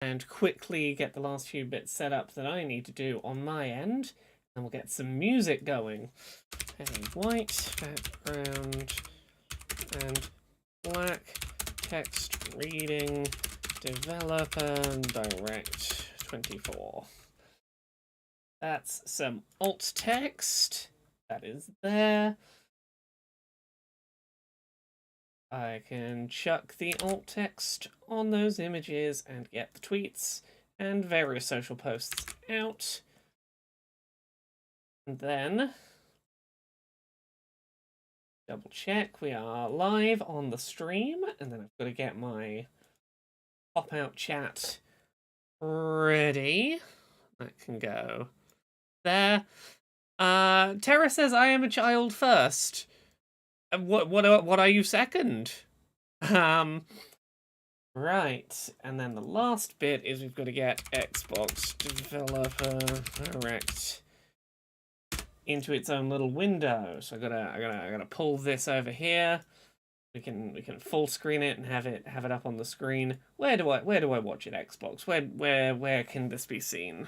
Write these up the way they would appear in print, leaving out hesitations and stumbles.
and quickly get the last few bits set up that I need to do on my end, and we'll get some music going. A white background and black text reading developer direct 24. That's some alt text that is there. I can chuck the alt text on those images and get the tweets and various social posts out. And then double check we are live on the stream, and then I've got to get my pop-out chat ready. That can go there. Tara says I am a child first. What are you second? Right, and then the last bit is we've got to get Xbox Developer Direct into its own little window. So I gotta pull this over here. We can full screen it and have it up on the screen. Where do I watch it? Xbox. Where can this be seen?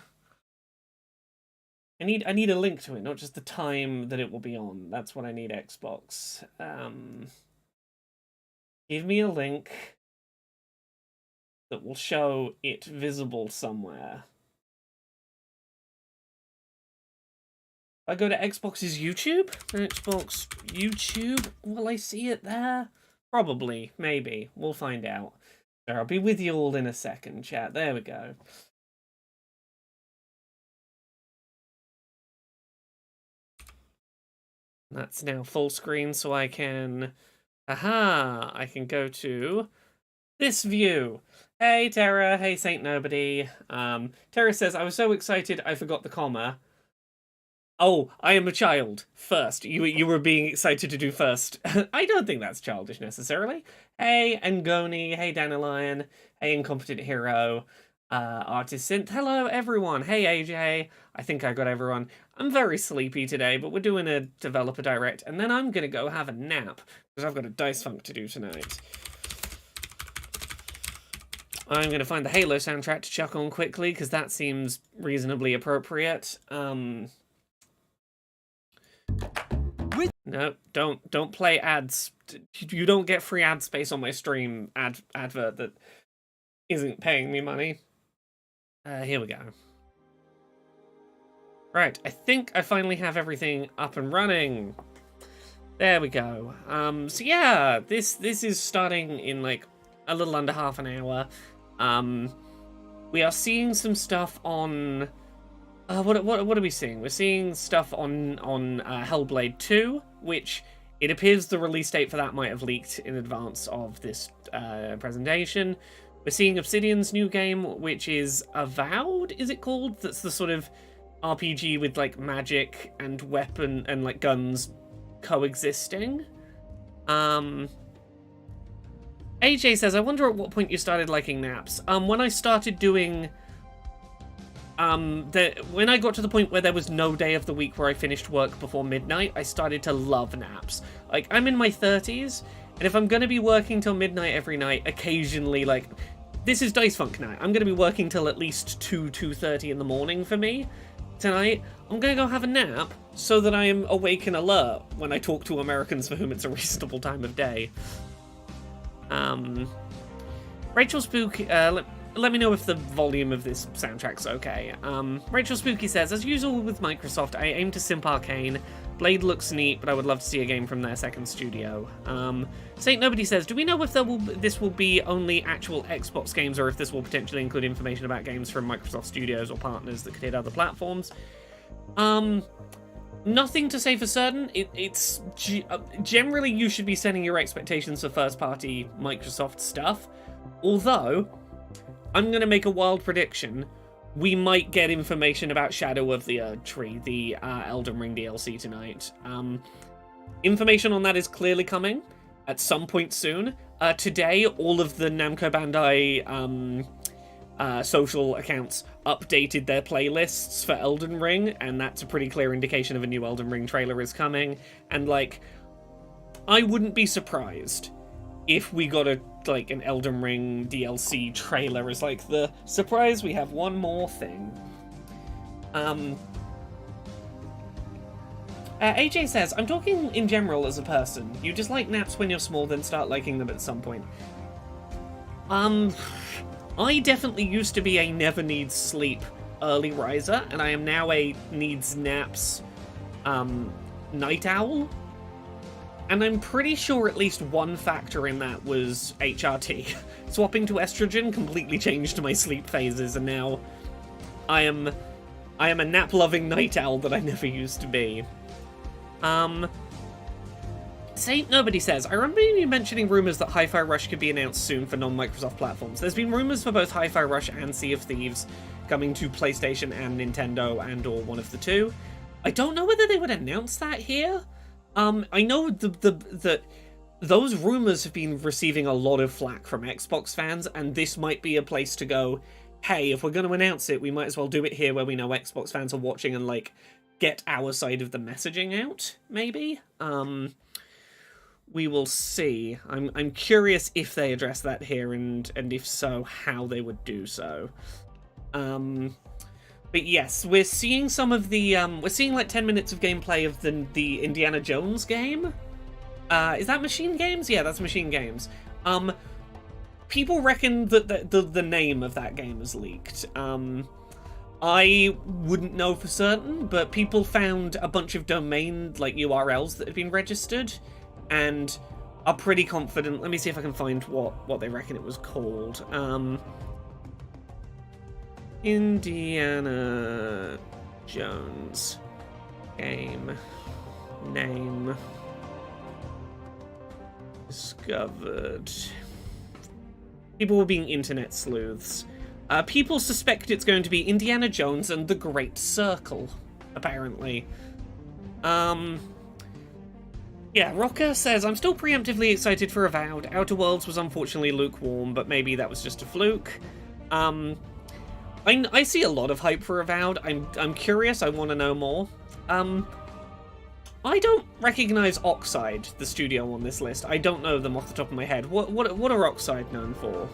I need a link to it, not just the time that it will be on. That's what I need, Xbox. Give me a link that will show it visible somewhere. I go to Xbox's YouTube? Xbox YouTube? Will I see it there? Probably. Maybe. We'll find out. So I'll be with you all in a second, chat. There we go. That's now full screen, so I can... Aha! I can go to this view. Hey, Tara. Hey, Saint Nobody. Tara says, I was so excited I forgot the comma. Oh, I am a child. First. You were being excited to do first. I don't think that's childish, necessarily. Hey, Ngoni. Hey, Dandelion. Hey, Incompetent Hero. Artist Synth. Hello, everyone. Hey, AJ. I think I got everyone. I'm very sleepy today, but we're doing a developer direct, and then I'm going to go have a nap, because I've got a Dice Funk to do tonight. I'm going to find the Halo soundtrack to chuck on quickly, because that seems reasonably appropriate. No, don't play ads. You don't get free ad space on my stream advert that isn't paying me money. Here we go. Right, I think I finally have everything up and running. There we go. So yeah, this is starting in like a little under half an hour. We are seeing some stuff on... what are we seeing? We're seeing stuff on Hellblade 2, which it appears the release date for that might have leaked in advance of this presentation. We're seeing Obsidian's new game, which is Avowed, is it called? That's the sort of RPG with like magic and weapon and like guns coexisting. AJ says, I wonder at what point you started liking naps. When I started doing... when I got to the point where there was no day of the week where I finished work before midnight, I started to love naps. Like, I'm in my 30s, and if I'm going to be working till midnight every night, occasionally, like, this is Dice Funk night. I'm going to be working till at least 2:30 in the morning for me tonight. I'm going to go have a nap so that I am awake and alert when I talk to Americans for whom it's a reasonable time of day. Rachel Spook, let me know if the volume of this soundtrack's okay. Rachel Spooky says, as usual with Microsoft, I aim to simp Arcane. Blade looks neat, but I would love to see a game from their second studio. Saint Nobody says, do we know if this will be only actual Xbox games, or if this will potentially include information about games from Microsoft Studios or partners that could hit other platforms? Nothing to say for certain. It's generally you should be setting your expectations for first-party Microsoft stuff. Although, I'm going to make a wild prediction. We might get information about Shadow of the Erdtree, the Elden Ring DLC tonight. Information on that is clearly coming at some point soon. Today, all of the Namco Bandai social accounts updated their playlists for Elden Ring, and that's a pretty clear indication of a new Elden Ring trailer is coming. And, like, I wouldn't be surprised if we got an Elden Ring DLC trailer as like the surprise, we have one more thing. AJ says, I'm talking in general as a person. You dislike naps when you're small, then start liking them at some point. I definitely used to be a never needs sleep early riser, and I am now a needs naps night owl. And I'm pretty sure at least one factor in that was HRT. Swapping to estrogen completely changed my sleep phases, and now I am a nap-loving night owl that I never used to be. Saint Nobody says, I remember you mentioning rumours that Hi-Fi Rush could be announced soon for non-Microsoft platforms. There's been rumours for both Hi-Fi Rush and Sea of Thieves coming to PlayStation and Nintendo and or one of the two. I don't know whether they would announce that here. I know that those rumours have been receiving a lot of flack from Xbox fans, and this might be a place to go, hey, if we're going to announce it, we might as well do it here where we know Xbox fans are watching and, like, get our side of the messaging out, maybe? We will see. I'm curious if they address that here, and if so, how they would do so. But yes, we're seeing some of the we're seeing like 10 minutes of gameplay of the Indiana Jones game. Is that Machine Games? Yeah, that's Machine Games. People reckon that the name of that game is leaked. I wouldn't know for certain, but people found a bunch of domain like URLs that had been registered, and are pretty confident. Let me see if I can find what they reckon it was called. Indiana Jones game name discovered. People were being internet sleuths. People suspect it's going to be Indiana Jones and the Great Circle, apparently. Yeah, Rocker says, I'm still preemptively excited for Avowed. Outer Worlds was unfortunately lukewarm, but maybe that was just a fluke. I see a lot of hype for Avowed. I'm curious, I want to know more. I don't recognize Oxide, the studio on this list. I don't know them off the top of my head. What are Oxide known for?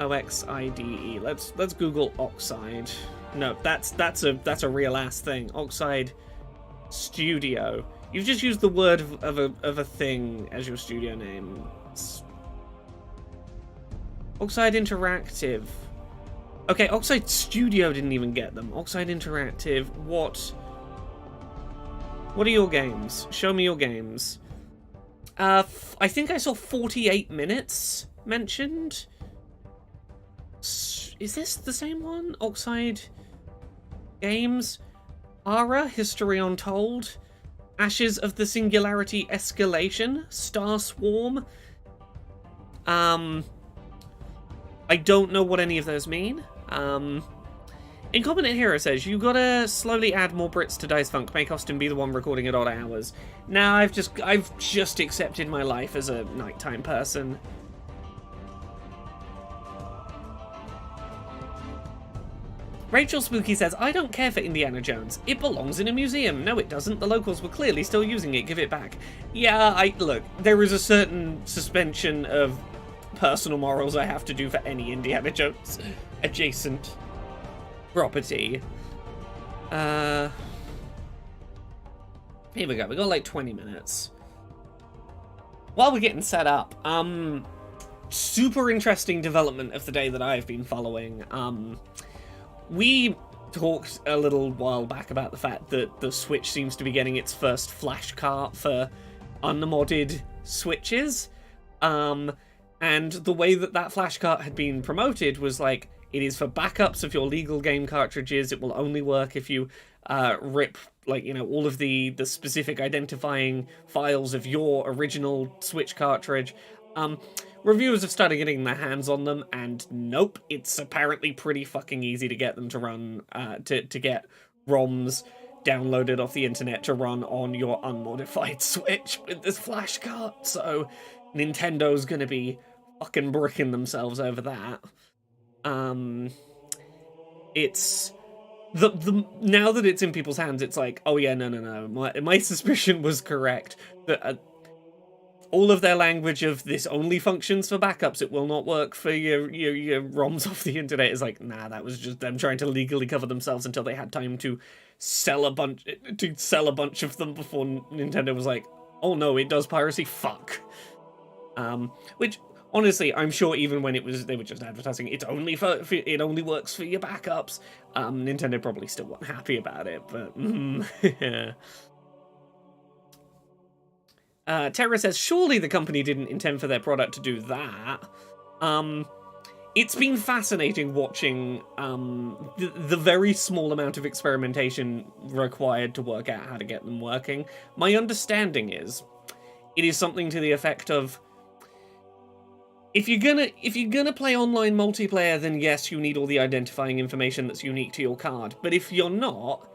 OXIDE. Let's Google Oxide. No, that's a real ass thing. Oxide Studio. You've just used the word of a thing as your studio name. Oxide Interactive. Okay, Oxide Studio didn't even get them. Oxide Interactive. What are your games? Show me your games. I think I saw 48 minutes mentioned. Is this the same one? Oxide Games? Ara, History Untold? Ashes of the Singularity Escalation? Star Swarm? I don't know what any of those mean. Incompetent Hero says, you gotta slowly add more Brits to Dice Funk, make Austin be the one recording at odd hours. Now I've just accepted my life as a nighttime person. Rachel Spooky says, I don't care for Indiana Jones. It belongs in a museum. No, it doesn't. The locals were clearly still using it. Give it back. Yeah, look, there is a certain suspension of personal morals I have to do for any Indiana Jones adjacent property. Here we go. We got like 20 minutes. While we're getting set up, super interesting development of the day that I've been following. We talked a little while back about the fact that the Switch seems to be getting its first flash cart for unmodded Switches. And the way that flash cart had been promoted was like, it is for backups of your legal game cartridges. It will only work if you rip, like, you know, all of the specific identifying files of your original Switch cartridge. Reviewers have started getting their hands on them, and nope, it's apparently pretty fucking easy to get them to run, to get ROMs downloaded off the internet to run on your unmodified Switch with this flash cart. So Nintendo's gonna be fucking bricking themselves over that. It's the now that it's in people's hands, it's like, oh yeah, no. My suspicion was correct. That all of their language of this only functions for backups, it will not work for your ROMs off the internet is like, nah, that was just them trying to legally cover themselves until they had time to sell a bunch of them before Nintendo was like, oh no, it does piracy, fuck. Which honestly, I'm sure even when they were just advertising it only works for your backups, Nintendo probably still weren't happy about it, but yeah. Terra says, surely the company didn't intend for their product to do that. It's been fascinating watching the very small amount of experimentation required to work out how to get them working. My understanding is, it is something to the effect of, if you're gonna play online multiplayer, then yes, you need all the identifying information that's unique to your card. But if you're not,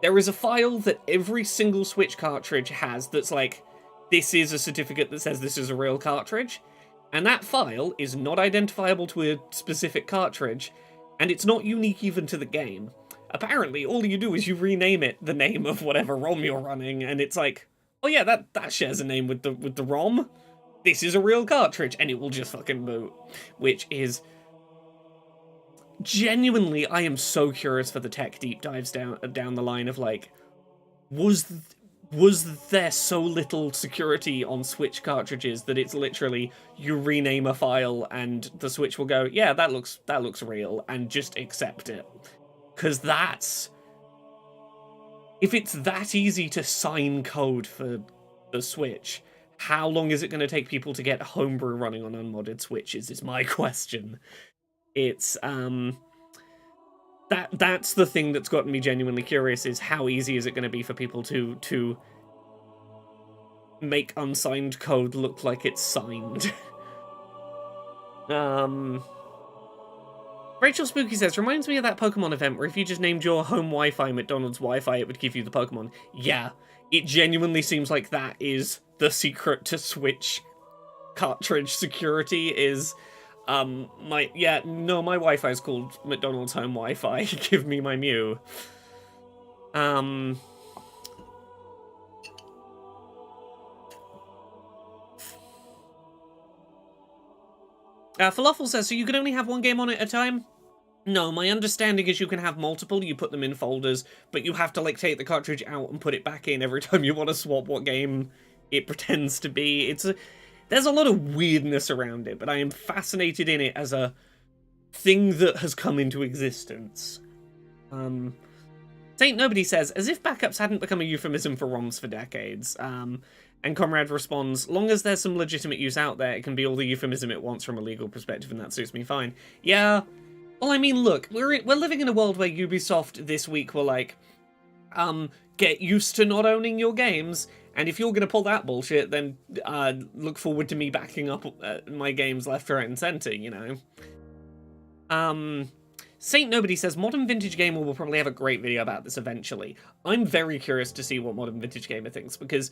there is a file that every single Switch cartridge has that's like, this is a certificate that says this is a real cartridge, and that file is not identifiable to a specific cartridge, and it's not unique even to the game. Apparently, all you do is you rename it the name of whatever ROM you're running, and it's like, oh yeah, that shares a name with the ROM. This is a real cartridge, and it will just fucking boot. Which is... genuinely, I am so curious for the tech deep dives down the line of like, was there so little security on Switch cartridges that it's literally you rename a file and the Switch will go, yeah, that looks real, and just accept it? Because if it's that easy to sign code for the Switch, how long is it going to take people to get homebrew running on unmodded Switches is my question. It's that's the thing that's gotten me genuinely curious, is how easy is it going to be for people to make unsigned code look like it's signed. Rachel Spooky says, reminds me of that Pokemon event where if you just named your home Wi-Fi McDonald's Wi-Fi, it would give you the Pokemon. Yeah, it genuinely seems like that is the secret to Switch cartridge security is... my Wi-Fi is called McDonald's Home Wi-Fi. Give me my Mew. Falafel says, so you can only have one game on it at a time? No, my understanding is you can have multiple, you put them in folders, but you have to, like, take the cartridge out and put it back in every time you want to swap what game it pretends to be. There's a lot of weirdness around it, but I am fascinated in it as a thing that has come into existence. Saint Nobody says, as if backups hadn't become a euphemism for ROMs for decades. And Comrade responds, long as there's some legitimate use out there, it can be all the euphemism it wants from a legal perspective, and that suits me fine. Yeah, well, I mean, look, we're living in a world where Ubisoft this week were like, get used to not owning your games, and if you're going to pull that bullshit, then look forward to me backing up my games left, right, and centre, you know? Saint Nobody says, Modern Vintage Gamer will probably have a great video about this eventually. I'm very curious to see what Modern Vintage Gamer thinks, because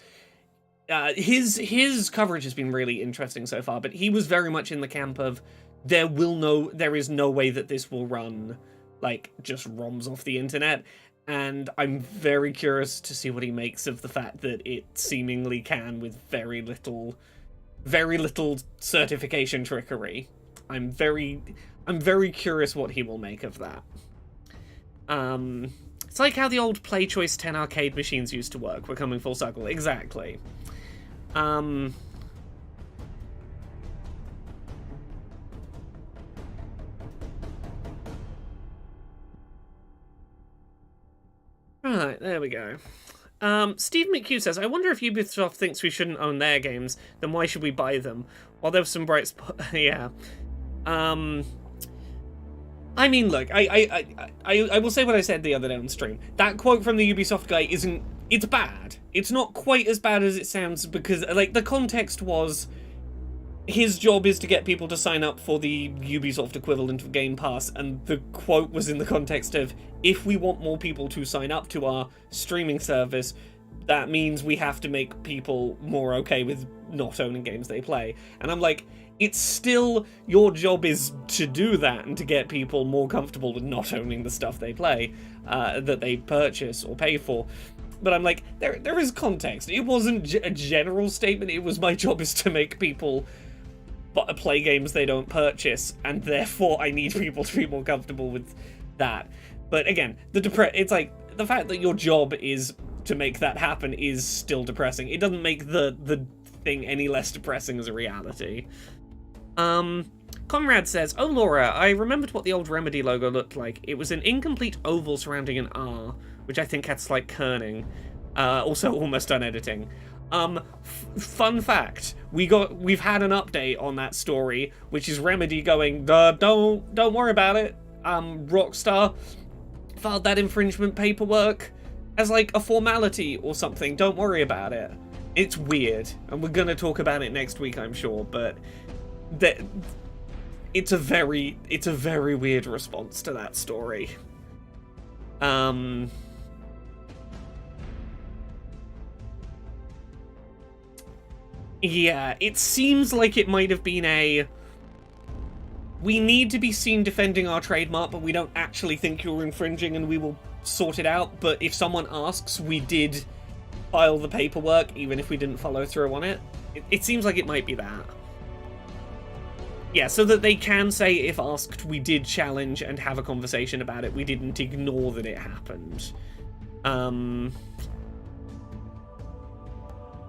his coverage has been really interesting so far, but he was very much in the camp of there is no way that this will run like just ROMs off the internet, and I'm very curious to see what he makes of the fact that it seemingly can with very little certification trickery. I'm very curious what he will make of that. It's like how the old Play Choice 10 arcade machines used to work. We're coming full circle. Exactly. Alright, there we go. Steve McHugh says, I wonder if Ubisoft thinks we shouldn't own their games, then why should we buy them? Well, there was some bright spot. Yeah. I mean, look, I will say what I said the other day on stream. That quote from the Ubisoft guy it's bad. It's not quite as bad as it sounds, because, like, the context was his job is to get people to sign up for the Ubisoft equivalent of Game Pass, and the quote was in the context of, if we want more people to sign up to our streaming service, that means we have to make people more okay with not owning games they play. And I'm like, it's still, your job is to do that and to get people more comfortable with not owning the stuff they play, that they purchase or pay for. But I'm like, there is context. It wasn't a general statement. It was my job is to make people play games they don't purchase, and therefore I need people to be more comfortable with that. But again, it's like the fact that your job is to make that happen is still depressing. It doesn't make the thing any less depressing as a reality. Conrad says, "Oh Laura, I remembered what the old Remedy logo looked like. It was an incomplete oval surrounding an R, which I think had slight kerning. Also almost done editing. Fun fact, we've had an update on that story, which is Remedy going, don't worry about it. Rockstar filed that infringement paperwork as like a formality or something. Don't worry about it. It's weird, and we're gonna talk about it next week, I'm sure, but it's a very weird response to that story. Yeah, it seems like it might have been we need to be seen defending our trademark, but we don't actually think you're infringing, and we will sort it out. But if someone asks, we did file the paperwork, even if we didn't follow through on it. It seems like it might be that. Yeah, so that they can say, if asked, we did challenge and have a conversation about it. We didn't ignore that it happened.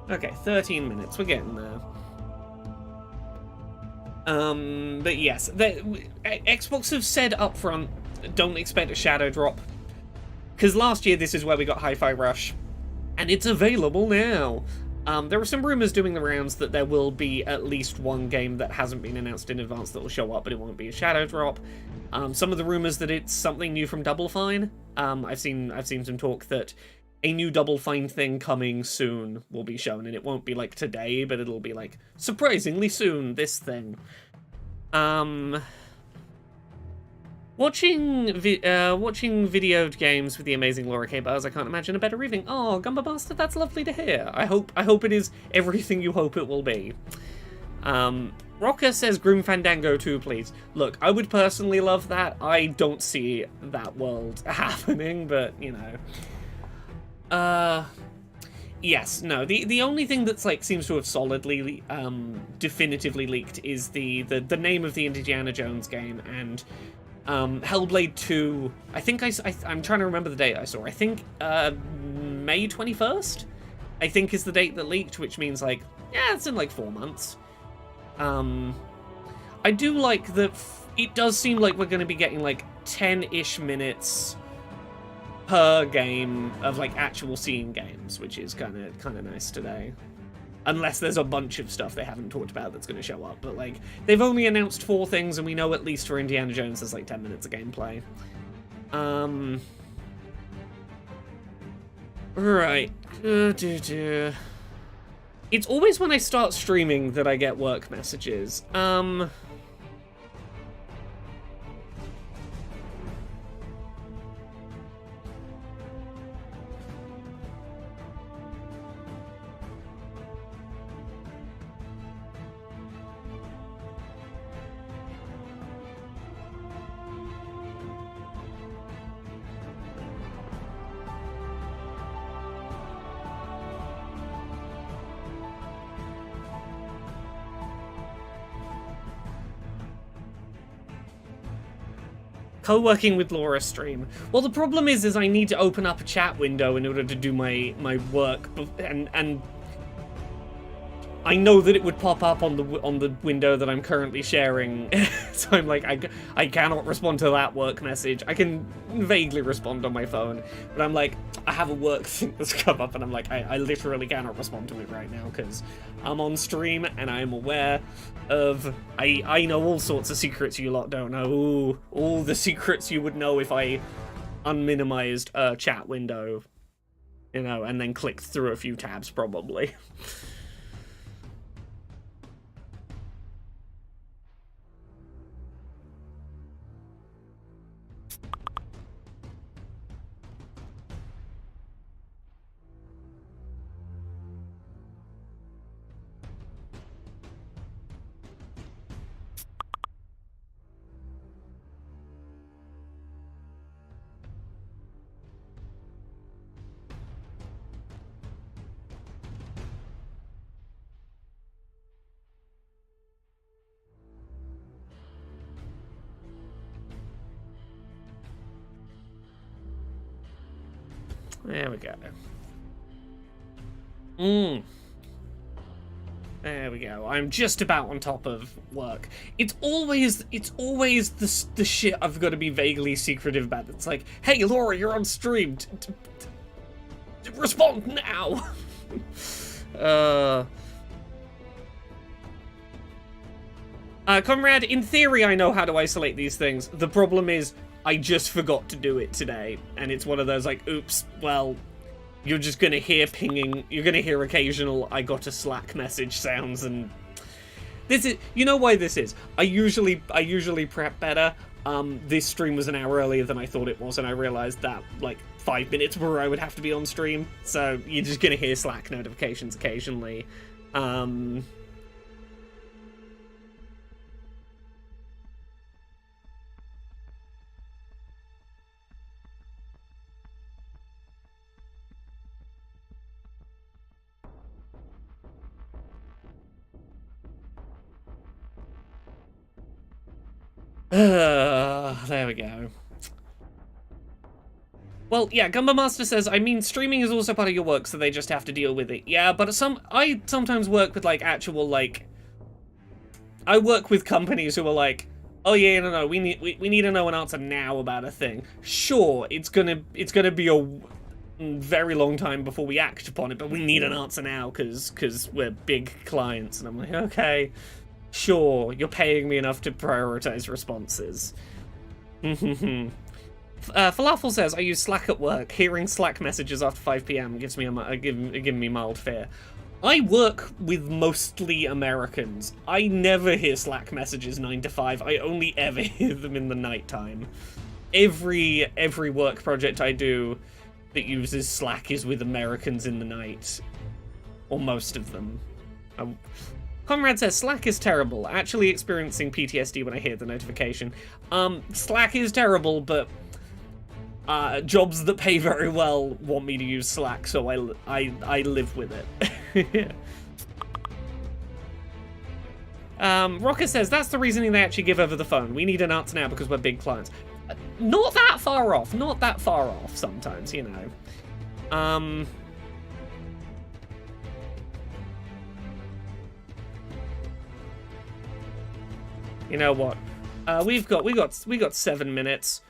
Okay, 13 minutes. We're getting there. But yes, Xbox have said up front, don't expect a shadow drop. Because last year, this is where we got Hi-Fi Rush. And it's available now. There are some rumors doing the rounds that there will be at least one game that hasn't been announced in advance that will show up, but it won't be a shadow drop. Some of the rumors that it's something new from Double Fine. I've seen some talk that a new Double Fine thing coming soon will be shown, and it won't be like today, but it'll be like surprisingly soon, this thing. Watching videoed games with the amazing Laura K. Bars, I can't imagine a better evening. Oh, Gumba Bastard, that's lovely to hear. I hope it is everything you hope it will be. Rocker says Groom Fandango 2, please. Look, I would personally love that. I don't see that world happening, but, you know. Yes, no, the only thing that's, like, seems to have solidly, definitively leaked is the name of the Indiana Jones game, and Hellblade 2, I think I'm trying to remember the date I saw. I think May 21st, I think is the date that leaked, which means like, yeah, it's in like 4 months. I do like that it does seem like we're going to be getting like 10-ish minutes per game of like actual scene games, which is kind of nice today. Unless there's a bunch of stuff they haven't talked about that's going to show up. But, like, they've only announced 4 things, and we know at least for Indiana Jones there's, like, 10 minutes of gameplay. Right. It's always when I start streaming that I get work messages. Co-working with Laura stream. Well, the problem is I need to open up a chat window in order to do my work, and I know that it would pop up on the window that I'm currently sharing, so I'm like, I cannot respond to that work message. I can vaguely respond on my phone, but I'm like, I have a work thing that's come up, and I'm like, I literally cannot respond to it right now, because I'm on stream, and I'm aware of, I know all sorts of secrets you lot don't know. Ooh, all the secrets you would know if I unminimized a chat window, you know, and then clicked through a few tabs, probably. There we go. There we go. I'm just about on top of work. It's always the shit I've got to be vaguely secretive about. It's like, hey, Laura, you're on stream. Respond now. Comrade, in theory, I know how to isolate these things. The problem is, I just forgot to do it today. And it's one of those, like, oops, well, you're just gonna hear pinging, you're gonna hear occasional, I got a Slack message sounds, and... This is, you know why this is? I usually prep better. This stream was an hour earlier than I thought it was, and I realized that, like, 5 minutes where I would have to be on stream. So, you're just gonna hear Slack notifications occasionally. There we go. Well, yeah, Gumba Master says, I mean, streaming is also part of your work, so they just have to deal with it. Yeah, but I sometimes work with, like, actual, like... I work with companies who are like, oh yeah, no, we need to know an answer now about a thing. Sure, it's gonna be a very long time before we act upon it, but we need an answer now, because we're big clients. And I'm like, okay, sure, you're paying me enough to prioritize responses. Falafel says, I use Slack at work. Hearing Slack messages after 5 PM gives me giving me mild fear. I work with mostly Americans. I never hear Slack messages 9 to 5. I only ever hear them in the nighttime. Every work project I do that uses Slack is with Americans in the night. Or most of them. Conrad says, Slack is terrible. Actually experiencing PTSD when I hear the notification. Slack is terrible, but jobs that pay very well want me to use Slack, so I live with it. Rocker says, that's the reasoning they actually give over the phone. We need an answer now because we're big clients. Not that far off. Not that far off sometimes, you know. You know what? We got 7 minutes.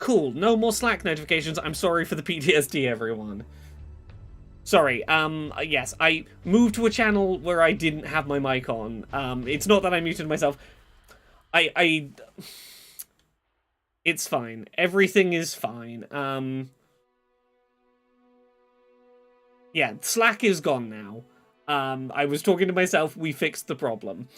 Cool, no more Slack notifications. I'm sorry for the PTSD, everyone. Sorry, yes, I moved to a channel where I didn't have my mic on. It's not that I muted myself. It's fine. Everything is fine. Yeah, Slack is gone now. I was talking to myself, we fixed the problem.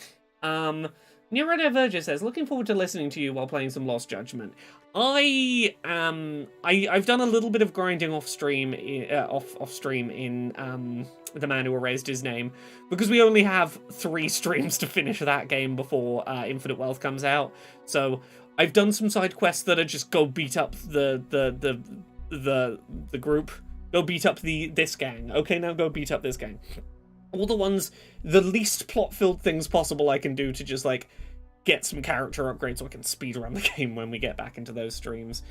Neurodivergent says, looking forward to listening to you while playing some Lost Judgment. I've done a little bit of grinding off stream in The Man Who Erased His Name, because we only have 3 streams to finish that game before Infinite Wealth comes out. So I've done some side quests that are just go beat up the group, go beat up this gang. Okay, now go beat up this gang. All the least plot-filled things possible I can do to just, like, get some character upgrades so I can speed around the game when we get back into those streams.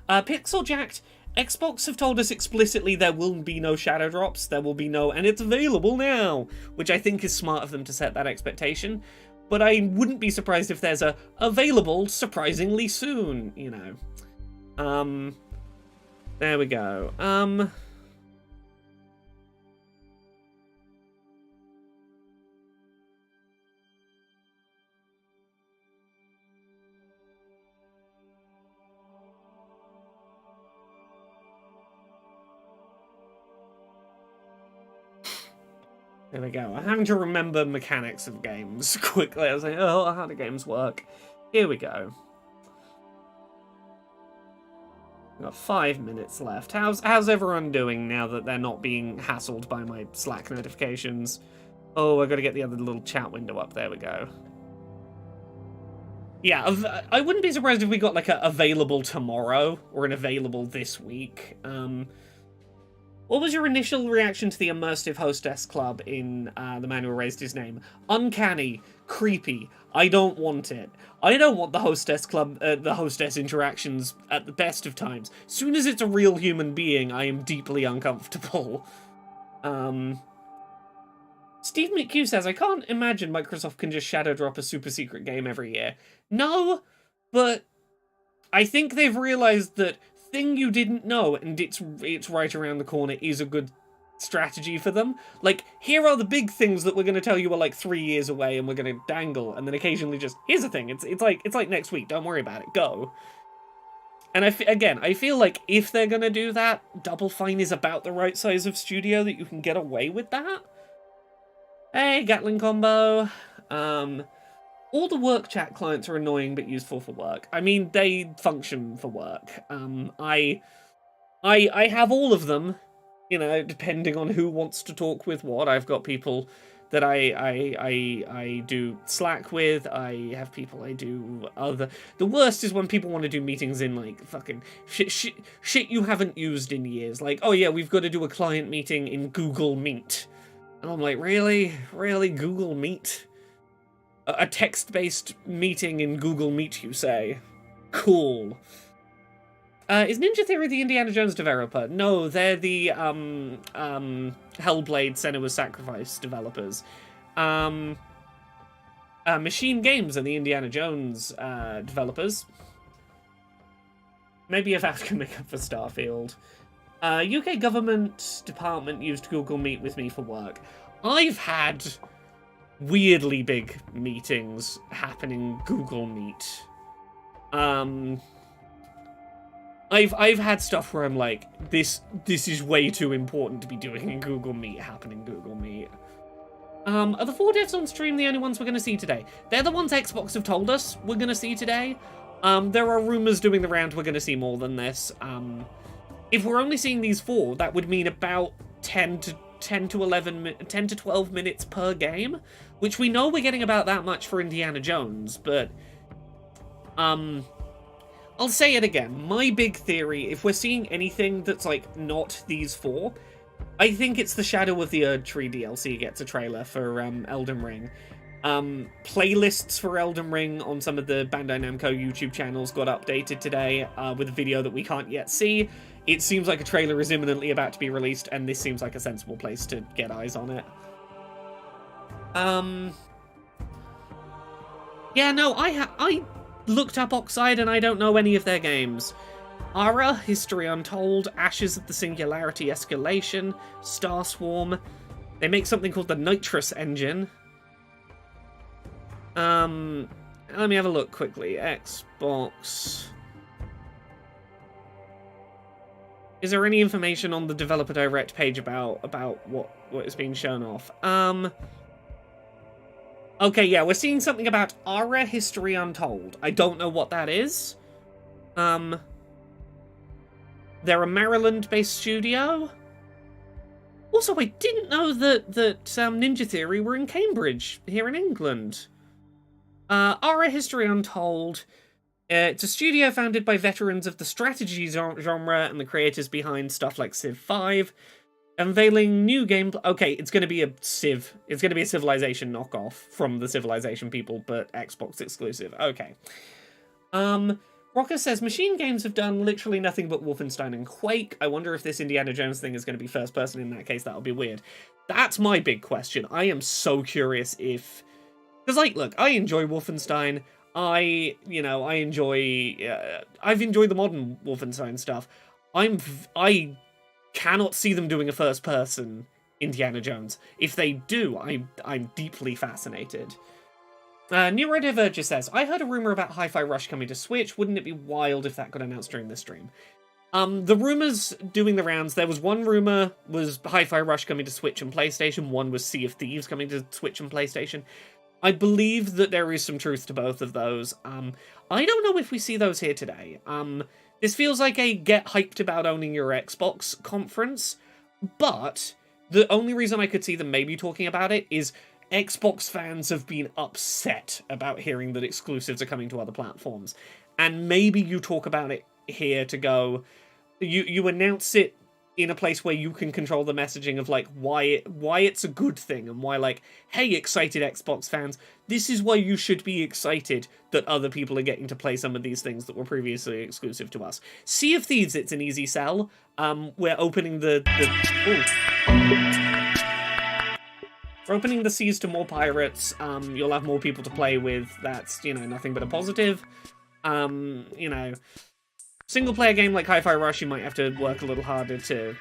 Pixeljacked, Xbox have told us explicitly there will be no shadow drops, there will be no, and it's available now, which I think is smart of them to set that expectation, but I wouldn't be surprised if there's a available surprisingly soon, you know. There we go. There we go. I'm having to remember mechanics of games quickly. I was like, oh, how do games work? Here we go. We've got 5 minutes left. How's everyone doing now that they're not being hassled by my Slack notifications? Oh, I gotta get the other little chat window up. There we go. Yeah, I wouldn't be surprised if we got like a available tomorrow or an available this week. What was your initial reaction to the immersive hostess club in The Man Who Erased His Name? Uncanny, creepy. I don't want it. I don't want the hostess club, the hostess interactions at the best of times. Soon as it's a real human being, I am deeply uncomfortable. Steve McHugh says, I can't imagine Microsoft can just shadow drop a super secret game every year. No, but I think they've realized that thing you didn't know and it's right around the corner is a good strategy for them. Like, here are the big things that we're going to tell you are like 3 years away and we're going to dangle, and then occasionally just, here's the thing, it's like next week, don't worry about it, go. And I feel like if they're going to do that, Double Fine is about the right size of studio that you can get away with that. Hey, Gatling combo. All the work chat clients are annoying but useful for work. I mean, they function for work. I have all of them, you know, depending on who wants to talk with what. I've got people that I do Slack with. I have people I do other. The worst is when people want to do meetings in like fucking shit you haven't used in years. Like, oh yeah, we've got to do a client meeting in Google Meet. And I'm like, really? Really? Google Meet? A text-based meeting in Google Meet, you say? Cool. Is Ninja Theory the Indiana Jones developer? No, they're the, Hellblade Senua's Sacrifice developers. Machine Games are the Indiana Jones, developers. Maybe if Ask can make up for Starfield. UK government department used Google Meet with me for work. I've had weirdly big meetings happening Google Meet. I've had stuff where I'm like, this is way too important to be doing in Google Meet happening Google Meet. Are the 4 devs on stream the only ones we're going to see today? They're the ones Xbox have told us we're going to see today. There are rumors doing the round we're going to see more than this. If we're only seeing these 4, that would mean about 10 to 12 minutes per game, which we know we're getting about that much for Indiana Jones, but I'll say it again. My big theory, if we're seeing anything that's like not these 4, I think it's the Shadow of the Erdtree DLC gets a trailer for Elden Ring. Playlists for Elden Ring on some of the Bandai Namco YouTube channels got updated today with a video that we can't yet see. It seems like a trailer is imminently about to be released, and this seems like a sensible place to get eyes on it. Yeah, no, I looked up Oxide and I don't know any of their games. Ara, History Untold, Ashes of the Singularity Escalation, Starswarm. They make something called the Nitrous Engine. Let me have a look quickly. Xbox. Is there any information on the Developer Direct page about what is being shown off? Okay, yeah, we're seeing something about Ara History Untold. I don't know what that is. They're a Maryland-based studio. Also, I didn't know that Ninja Theory were in Cambridge, here in England. Ara History Untold. It's a studio founded by veterans of the strategy genre and the creators behind stuff like Civ 5, unveiling new gameplay. Okay, it's going to be a Civ. It's going to be a Civilization knockoff from the Civilization people, but Xbox exclusive. Okay. Rocker says, Machine Games have done literally nothing but Wolfenstein and Quake. I wonder if this Indiana Jones thing is going to be first person. In that case, that'll be weird. That's my big question. I am so curious if... Because, like, look, I enjoy Wolfenstein. I've enjoyed the modern Wolfenstein stuff. I cannot see them doing a first-person Indiana Jones. If they do, I'm deeply fascinated. Neurodiverger says, I heard a rumor about Hi-Fi Rush coming to Switch. Wouldn't it be wild if that got announced during this stream? The rumors doing the rounds, there was one rumor was Hi-Fi Rush coming to Switch and PlayStation. One was Sea of Thieves coming to Switch and PlayStation. I believe that there is some truth to both of those. I don't know if we see those here today. This feels like a get hyped about owning your Xbox conference, but the only reason I could see them maybe talking about it is Xbox fans have been upset about hearing that exclusives are coming to other platforms. And maybe you talk about it here to go, you announce it in a place where you can control the messaging of, like, why it's a good thing, and why, like, hey, excited Xbox fans, this is why you should be excited that other people are getting to play some of these things that were previously exclusive to us. Sea of Thieves, it's an easy sell. We're opening we're opening the seas to more pirates. You'll have more people to play with. That's, you know, nothing but a positive. You know, single-player game like Hi-Fi Rush, you might have to work a little harder to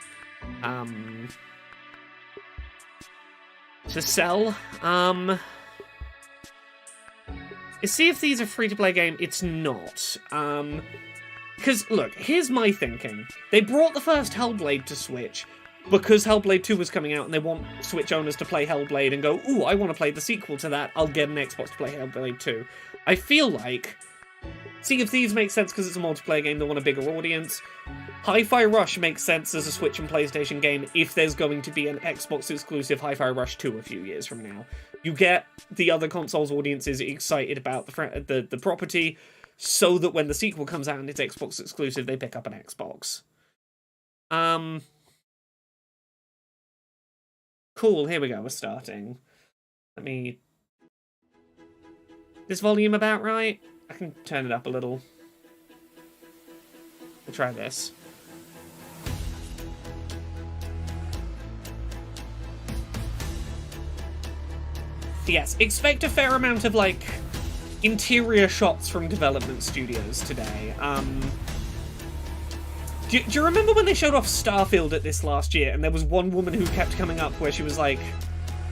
sell. Is Sea of Thieves a free-to-play game? It's not. Because, look, here's my thinking. They brought the first Hellblade to Switch because Hellblade 2 was coming out and they want Switch owners to play Hellblade and go, ooh, I want to play the sequel to that, I'll get an Xbox to play Hellblade 2. I feel like Sea of Thieves makes sense because it's a multiplayer game, they want a bigger audience. Hi-Fi Rush makes sense as a Switch and PlayStation game if there's going to be an Xbox-exclusive Hi-Fi Rush 2 a few years from now. You get the other consoles' audiences excited about the property, so that when the sequel comes out and it's Xbox exclusive, they pick up an Xbox. Cool, here we go, we're starting. Let me... This volume about right? I can turn it up a little. We'll try this. Yes, expect a fair amount of, like, interior shots from development studios today. Do you remember when they showed off Starfield at this last year, and there was one woman who kept coming up where she was like,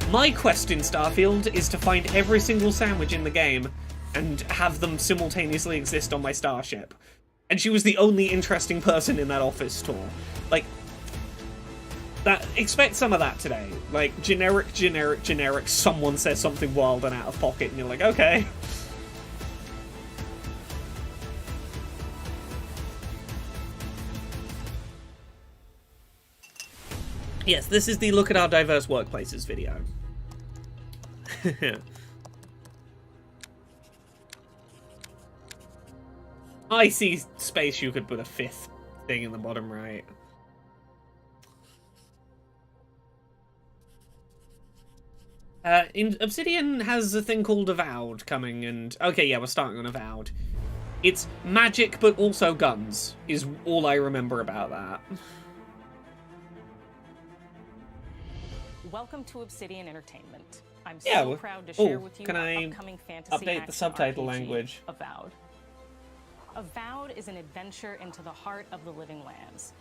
my quest in Starfield is to find every single sandwich in the game and have them simultaneously exist on my starship. And she was the only interesting person in that office tour. Like, that, expect some of that today. Like, generic, someone says something wild and out of pocket, and you're like, okay. Yes, this is the Look at Our Diverse Workplaces video. I see space you could put a fifth thing in the bottom right. Obsidian has a thing called Avowed coming, and... Okay, yeah, we're starting on Avowed. It's magic, but also guns, is all I remember about that. Welcome to Obsidian Entertainment. I'm so proud to share with you our upcoming fantasy update the subtitle RPG, language? Avowed. Avowed is an adventure into the heart of the living lands.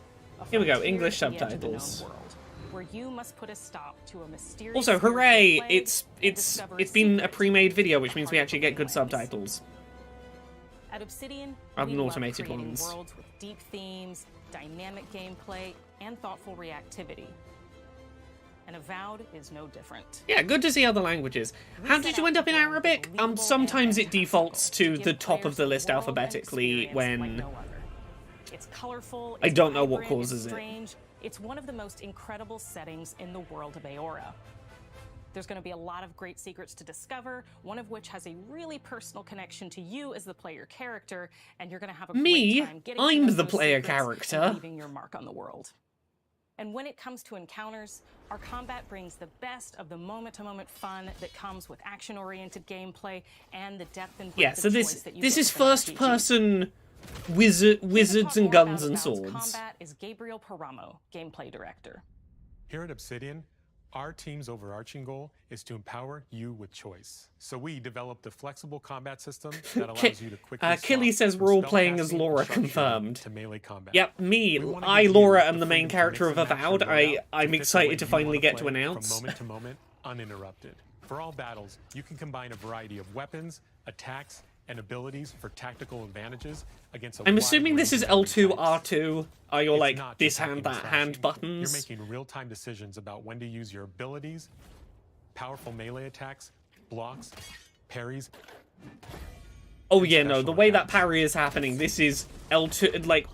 Here we go, English subtitles. World, where you must put a stop to a mysterious... Also, hooray! It's been a pre-made video, which means we actually get good subtitles. At Obsidian, rather we than love automated creating ones. Worlds with deep themes, dynamic gameplay, and thoughtful reactivity. And Avowed is no different. Yeah, good to see other languages. How did you end up in Arabic? Sometimes it defaults to the top of the list alphabetically when... It's colorful, I don't know what causes it. It's one of the most incredible settings in the world of Aora. There's going to be a lot of great secrets to discover, one of which has a really personal connection to you as the player character, and you're going to have a great time getting to know the those player secrets character. and leaving your mark on the world. And when it comes to encounters, our combat brings the best of the moment-to-moment fun that comes with action-oriented gameplay and the depth and breadth of choice that you this get is with an RPG. first-person wizards and guns and swords. Combat is Gabriel Paramo, gameplay director. Here at Obsidian, our team's overarching goal is to empower you with choice. So we developed a flexible combat system that allows you to quickly Killy says we're all playing as Laura, confirmed. To melee combat. Yep, Laura, am the main character of Avowed. I'm excited to finally get to announce. From moment to moment, uninterrupted. For all battles, you can combine a variety of weapons, attacks, and abilities for tactical advantages against a I'm assuming this is L2, R2. Are your, like, not this just hand, that hacking and hand slashing. buttons? You're making real-time decisions about when to use your abilities, powerful melee attacks, blocks, parries. Oh yeah, no, the way that parry is happening, this is L2, like,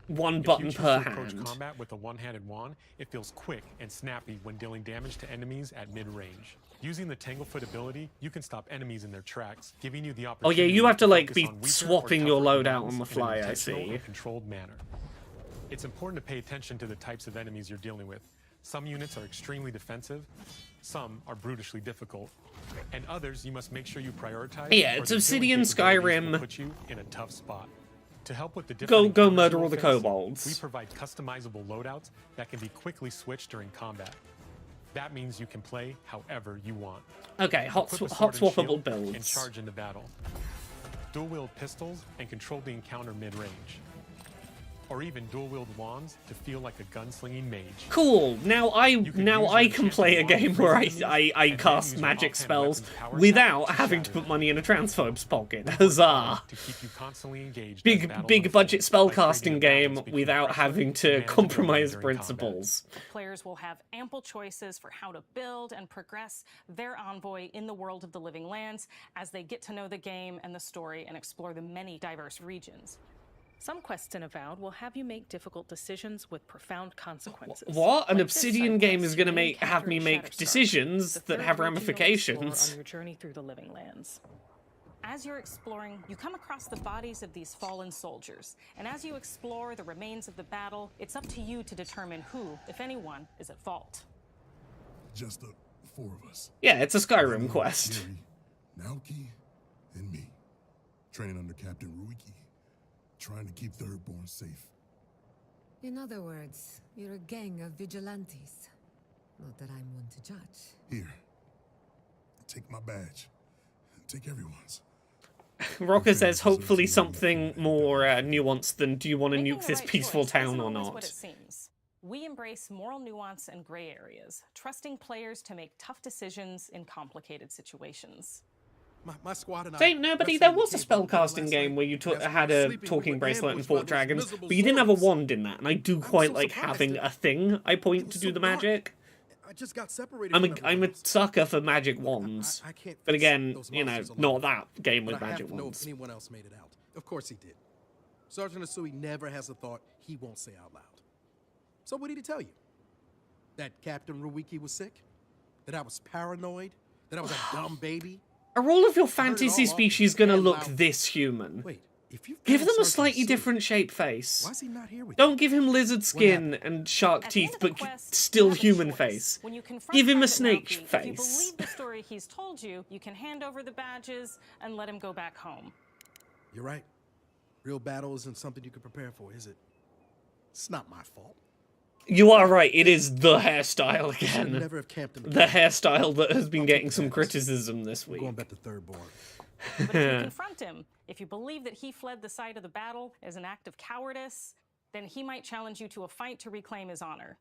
one If you button choose per to approach hand. combat with a one-handed wand, it feels quick and snappy when dealing damage to enemies at mid-range. Using the Tanglefoot ability, you can stop enemies in their tracks, giving you the Oh opportunity yeah, you have to like focus be on weaker or swapping your tougher loadout on enemies the in an fly, I intentional see. and controlled manner. It's important to pay attention to the types of enemies you're dealing with. Some units are extremely defensive, some are brutishly difficult, and others you must make sure you prioritize. Yeah, or it's the Obsidian killing capabilities Skyrim. will put you in a tough spot. To help with the Go different encounters murder you all will the face, kobolds. we provide customizable loadouts that can be quickly switched during combat. That means you can play however you want. Okay, hot Equip a hot sword and swappable shield builds. and charge into battle. Dual-wield pistols and control the encounter mid-range. Or even dual-wield wands to feel like a gunslinging mage. Cool. Now I can use your can play a enchanted game wand where freeze I enemies, and then cast use your magic offhand spells weapons power without set to having to shatter put them. money in a transphobe's pocket. We work Huzzah! hard to keep you constantly engaged as battle Big budget unfolds by creating spellcasting a game balance between without pressure having and to manageability compromise during combat. principles. Players will have ample choices for how to build and progress their envoy in the world of the living lands as they get to know the game and the story and explore the many diverse regions. Some quests in Avowed will have you make difficult decisions with profound consequences. What? An Like this Obsidian side game quest, is going to you have encounter me in make Shatterstar, decisions the that third have region you'll explore ramifications. on your journey through the living lands. As you're exploring, you come across the bodies of these fallen soldiers, and as you explore the remains of the battle, it's up to you to determine who, if anyone, is at fault. Just the four of us. Yeah, it's a Skyrim Lena, quest. Gary, Naoki, and me. Training under Captain Ruiki. Trying to keep Thirdborn safe. In other words, you're a gang of vigilantes. Not that I'm one to judge. Here. Take my badge. Take everyone's. Rocker says hopefully something more nuanced than do you want to Making nuke the this right peaceful choice town isn't or always not. what it seems. We embrace moral nuance and gray areas, trusting players to make tough decisions in complicated situations. My squad and I. Ain't nobody. There was a spellcasting game where you had a talking bracelet and fought dragons, but you didn't have a wand in that. And I do quite like having a thing I point to do the magic. I just got separated. I'm a sucker for magic wands. I can't But face again, those you know, monsters not alone. that game But with I have magic to know wands. if anyone else made it out. Of course he did. Sergeant Asui never has a thought he won't say out loud. So what did he tell you? That Captain Ruiki was sick? That I was paranoid? That I was a dumb baby? Are all of your I heard it fantasy all off species his gonna damn look mouth. this human? Wait, if you Give found them a Sergeant slightly Asui, different shape face. why is he not here with Don't give him lizard skin happened? and shark At the teeth, end of the but quest, still you have a human choice. face. When you confront Give him a Private snake Naoki, If you face. believe the story he's told you, you can hand over the badges and let him go back home. You're right. Real battle isn't something you can prepare for, is it? It's not my fault. You are right, it is the hairstyle Should again. never have camped in The hairstyle that has been getting some criticism this I'm week. going back to Thirdborn. But if you confront him, if you believe that he fled the site of the battle as an act of cowardice, then he might challenge you to a fight to reclaim his honor.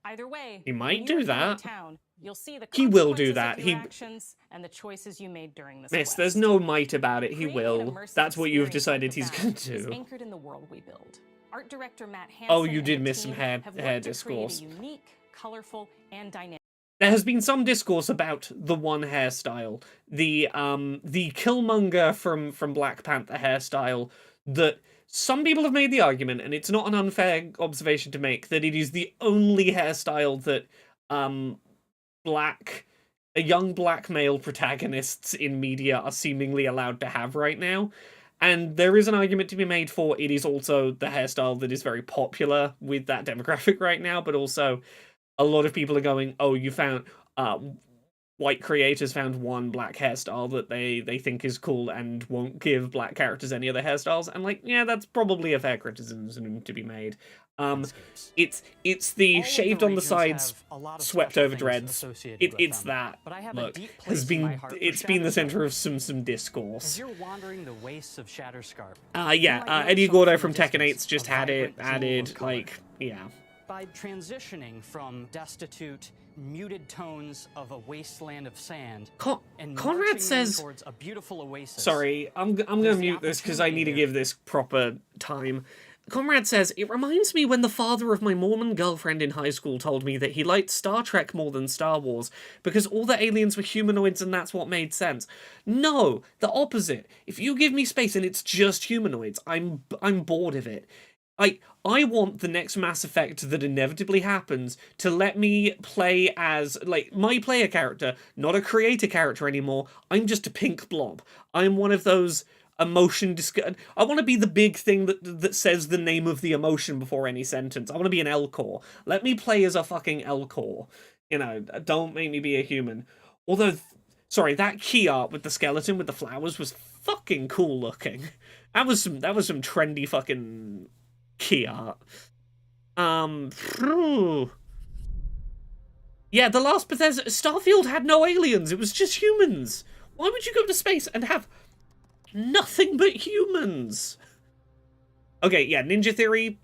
Either way, He might when do you return to that. Town, you'll see the He will do consequences that. of your He- actions and the choices you made during this Miss, quest. there's no might about it, he Creating an will. immersive That's what you've experience like decided the he's battle gonna is do. anchored in the world we build. Art director Matt Hansen Oh, you and did the miss some team hair- have worked hair to discourse. create a unique, colorful, and dynamic. There has been some discourse about the one hairstyle, the Killmonger from Black Panther hairstyle, that some people have made the argument, and it's not an unfair observation to make, that it is the only hairstyle that young black male protagonists in media are seemingly allowed to have right now. And there is an argument to be made for it is also the hairstyle that is very popular with that demographic right now, but also a lot of people are going, oh, you found white creators found one black hairstyle that they think is cool and won't give black characters any other hairstyles. And like, yeah, that's probably a fair criticism to be made. It's the All of shaved the on the regions sides, have a lot of swept special over things dreads. associated with It's them. that But I have a look deep has place in my been heart for it's been the Shatterstar. center of some discourse. As you're wandering the wastes of Shatterscarp, Eddie Gordo from Tekken 8's just had it added, like, yeah. by transitioning from destitute, muted tones of a wasteland of sand and Conrad marching says, towards a beautiful oasis. sorry, I'm gonna mute this because I need to give this proper time. Conrad says, it reminds me when the father of my Mormon girlfriend in high school told me that he liked Star Trek more than Star Wars because all the aliens were humanoids and that's what made sense. No, the opposite. If you give me space and it's just humanoids, I'm bored of it. I want the next Mass Effect that inevitably happens to let me play as, like, my player character, not a creator character anymore. I'm just a pink blob. I'm one of those emotion I want to be the big thing that says the name of the emotion before any sentence. I want to be an L-core. Let me play as a fucking L-core. You know, don't make me be a human. Although, sorry, that key art with the skeleton with the flowers was fucking cool looking. That was some trendy fucking key art. Yeah, the last Bethesda Starfield had no aliens. It was just humans. Why would you go to space and have nothing but humans? Okay, yeah, Ninja Theory.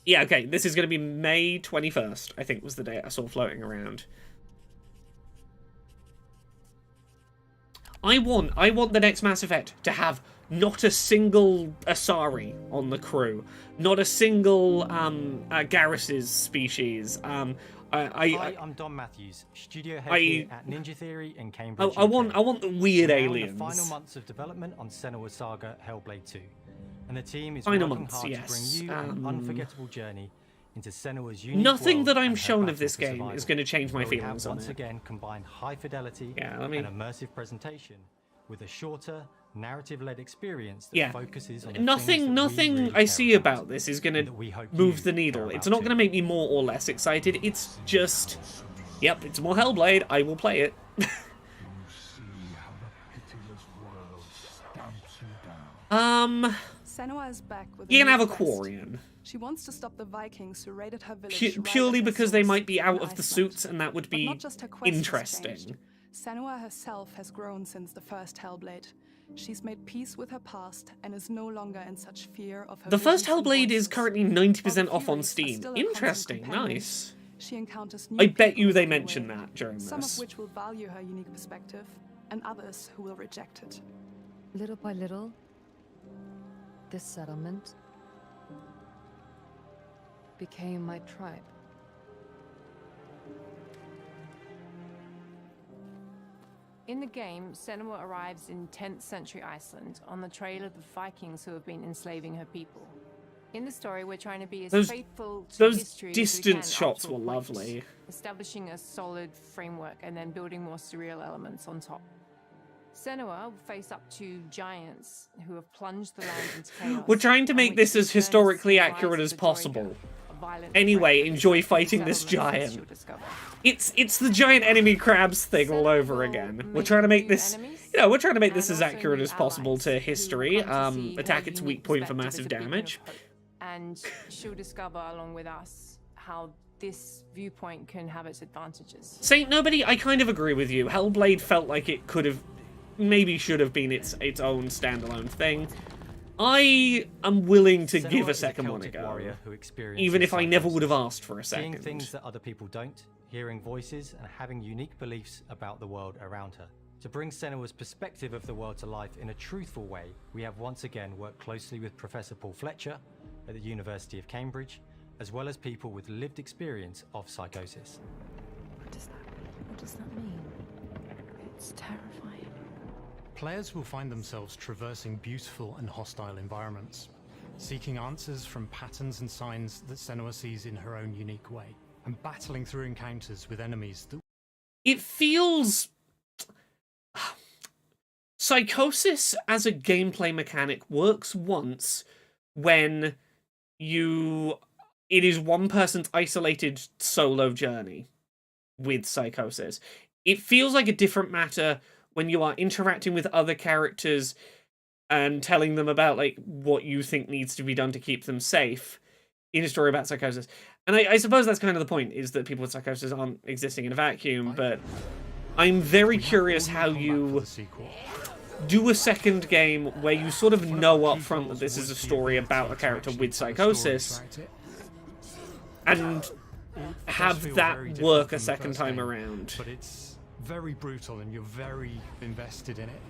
Yeah, okay, this is going to be May 21st, I think was the date I saw floating around. I want the next Mass Effect to have not a single Asari on the crew, not a single Garrus's species. Hi, I'm Don Matthews, studio head here at Ninja Theory in Cambridge. I want the weird aliens. In the final months of development on Senua's Saga Hellblade 2, and the team is final working months, hard yes. to bring you an unforgettable journey into Senua's unique Nothing world that I'm and her shown of battle this for game survival, is going to change my where we feelings have on once it. again combined high fidelity and immersive presentation with a shorter, narrative-led experience that focuses on the nothing really I see care about this is going to move the needle. It's not going to make me more or less excited. It's just, yep, it's more Hellblade. I will play it. Senua is back with you can have a quest. Quarian. She wants to stop the Vikings who raided her village. Purely because they might be out of the Iceland. suits, and that would But be not just her quest has interesting. changed. Senua herself has grown since the first Hellblade. She's made peace with her past and is no longer in such fear of her. The first visions and Hellblade is voices. currently 90% While off the on Furies are Steam. still her constant Interesting, companions, nice. She encounters I new bet you people they along the mentioned way, that during some this. of which will value her unique perspective, and others who will reject it. Little by little, this settlement became my tribe. In the game, Senua arrives in 10th century Iceland on the trail of the Vikings who have been enslaving her people. In the story, we're trying to be as faithful to history as we distance can shots up to a were point, lovely. establishing a solid framework and then building more surreal elements on top. Senua will face up to giants who have plunged the land into chaos. We're trying to make this as historically accurate as possible. Anyway, enjoy fighting this giant. It's the giant enemy crabs thing all over again. We're trying to make this, you know, we're trying to make this as accurate as possible to history. Attack its weak point for massive damage. And she'll discover along with us how this viewpoint can have its advantages. Saint Nobody, I kind of agree with you. Hellblade felt like it could have, maybe should have been its own standalone thing. I am willing to give a second one a go, even if I never would have asked for a second. Seeing things that other people don't, hearing voices, and having unique beliefs about the world around her. To bring Senua's perspective of the world to life in a truthful way, we have once again worked closely with Professor Paul Fletcher at the University of Cambridge, as well as people with lived experience of psychosis. What does that mean? It's terrifying. Players will find themselves traversing beautiful and hostile environments, seeking answers from patterns and signs that Senua sees in her own unique way, and battling through encounters with enemies that... It feels... Psychosis as a gameplay mechanic works once when it is one person's isolated solo journey with Psychosis. It feels like a different matter when you are interacting with other characters and telling them about, like, what you think needs to be done to keep them safe in a story about Psychosis. And I suppose that's kind of the point, is that people with Psychosis aren't existing in a vacuum, but I'm very curious how you do a second game where you sort of know up front that this is a story about a character with Psychosis, and have that work a second time around. But it's very brutal and you're very invested in it.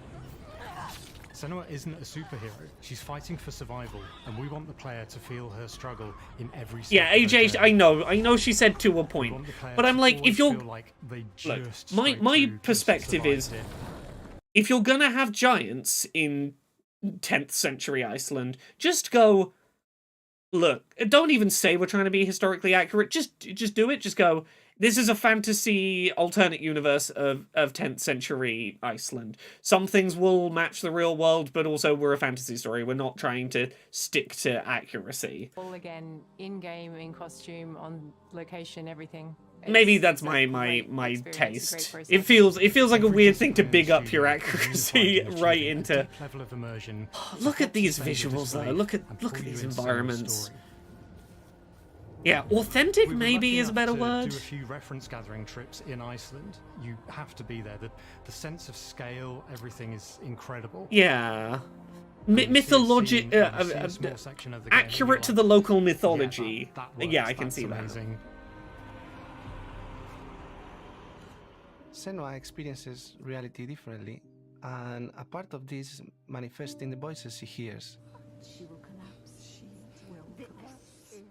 Senua isn't a superhero. She's fighting for survival, and we want the player to feel her struggle in every step. Yeah, AJ, I know she said to a point, but I'm like, if you're... Look, my perspective is, if you're gonna have giants in 10th century Iceland, just go, look, don't even say we're trying to be historically accurate. Just do it. Just go, this is a fantasy alternate universe of 10th century Iceland. Some things will match the real world, but also we're a fantasy story. We're not trying to stick to accuracy. All again, in-game, in costume, on location, everything. Maybe that's my taste. It feels like a weird thing to big up your accuracy right into. Level of immersion. Look at these visuals though. Look at these environments. Yeah, authentic maybe is a better word. Do a few reference gathering trips in Iceland. You have to be there. The sense of scale, everything is incredible. Yeah. Mythology, accurate to the local mythology. Yeah, I can see that. Senua experiences reality differently, and a part of this manifests in the voices she hears.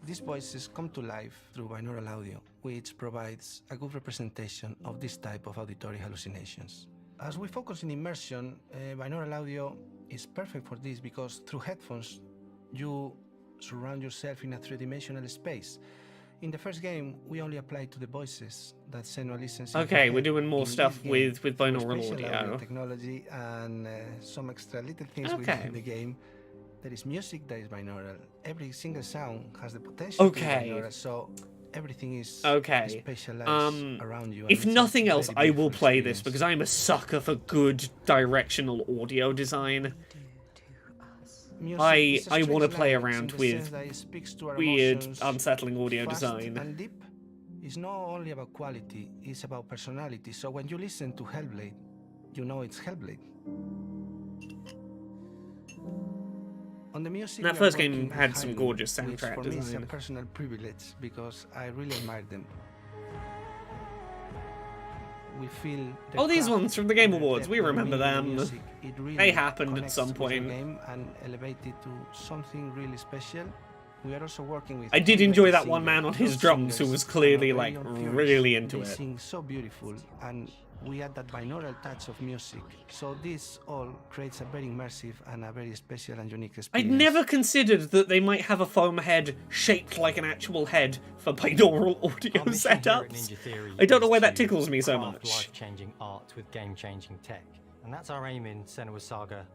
These voices come to life through binaural audio, which provides a good representation of this type of auditory hallucinations. As we focus in immersion, binaural audio is perfect for this because through headphones, you surround yourself in a three-dimensional space. In the first game, we only applied to the voices that Senua listens to. Okay, we're doing more stuff with binaural audio. Technology and some extra little things within the game. There is music that is binaural. Every single sound has the potential to be binaural, so everything is specialized around you. If nothing else, I will play this because I'm a sucker for good directional audio design. I want to play around with weird, unsettling audio design. And deep is not only about quality, it's about personality. So when you listen to Hellblade, you know it's Hellblade. On the music, that first game had some gorgeous soundtrack design. For me, it's a design. personal privilege because I really admire them. We feel these ones from the Game Awards, we remember them. Music, really they happened at some point. Game and elevate it to something really special. We are also working with. I did enjoy that one man on his drums who was clearly like really into it. They sing so beautiful, and we add that binaural touch of music. So this all creates a very immersive and a very special and unique experience. I'd never considered that they might have a foam head shaped like an actual head for binaural audio setups. I don't know why that tickles me so much. Life-changing art with game-changing tech, and that's our aim in Senua's Saga,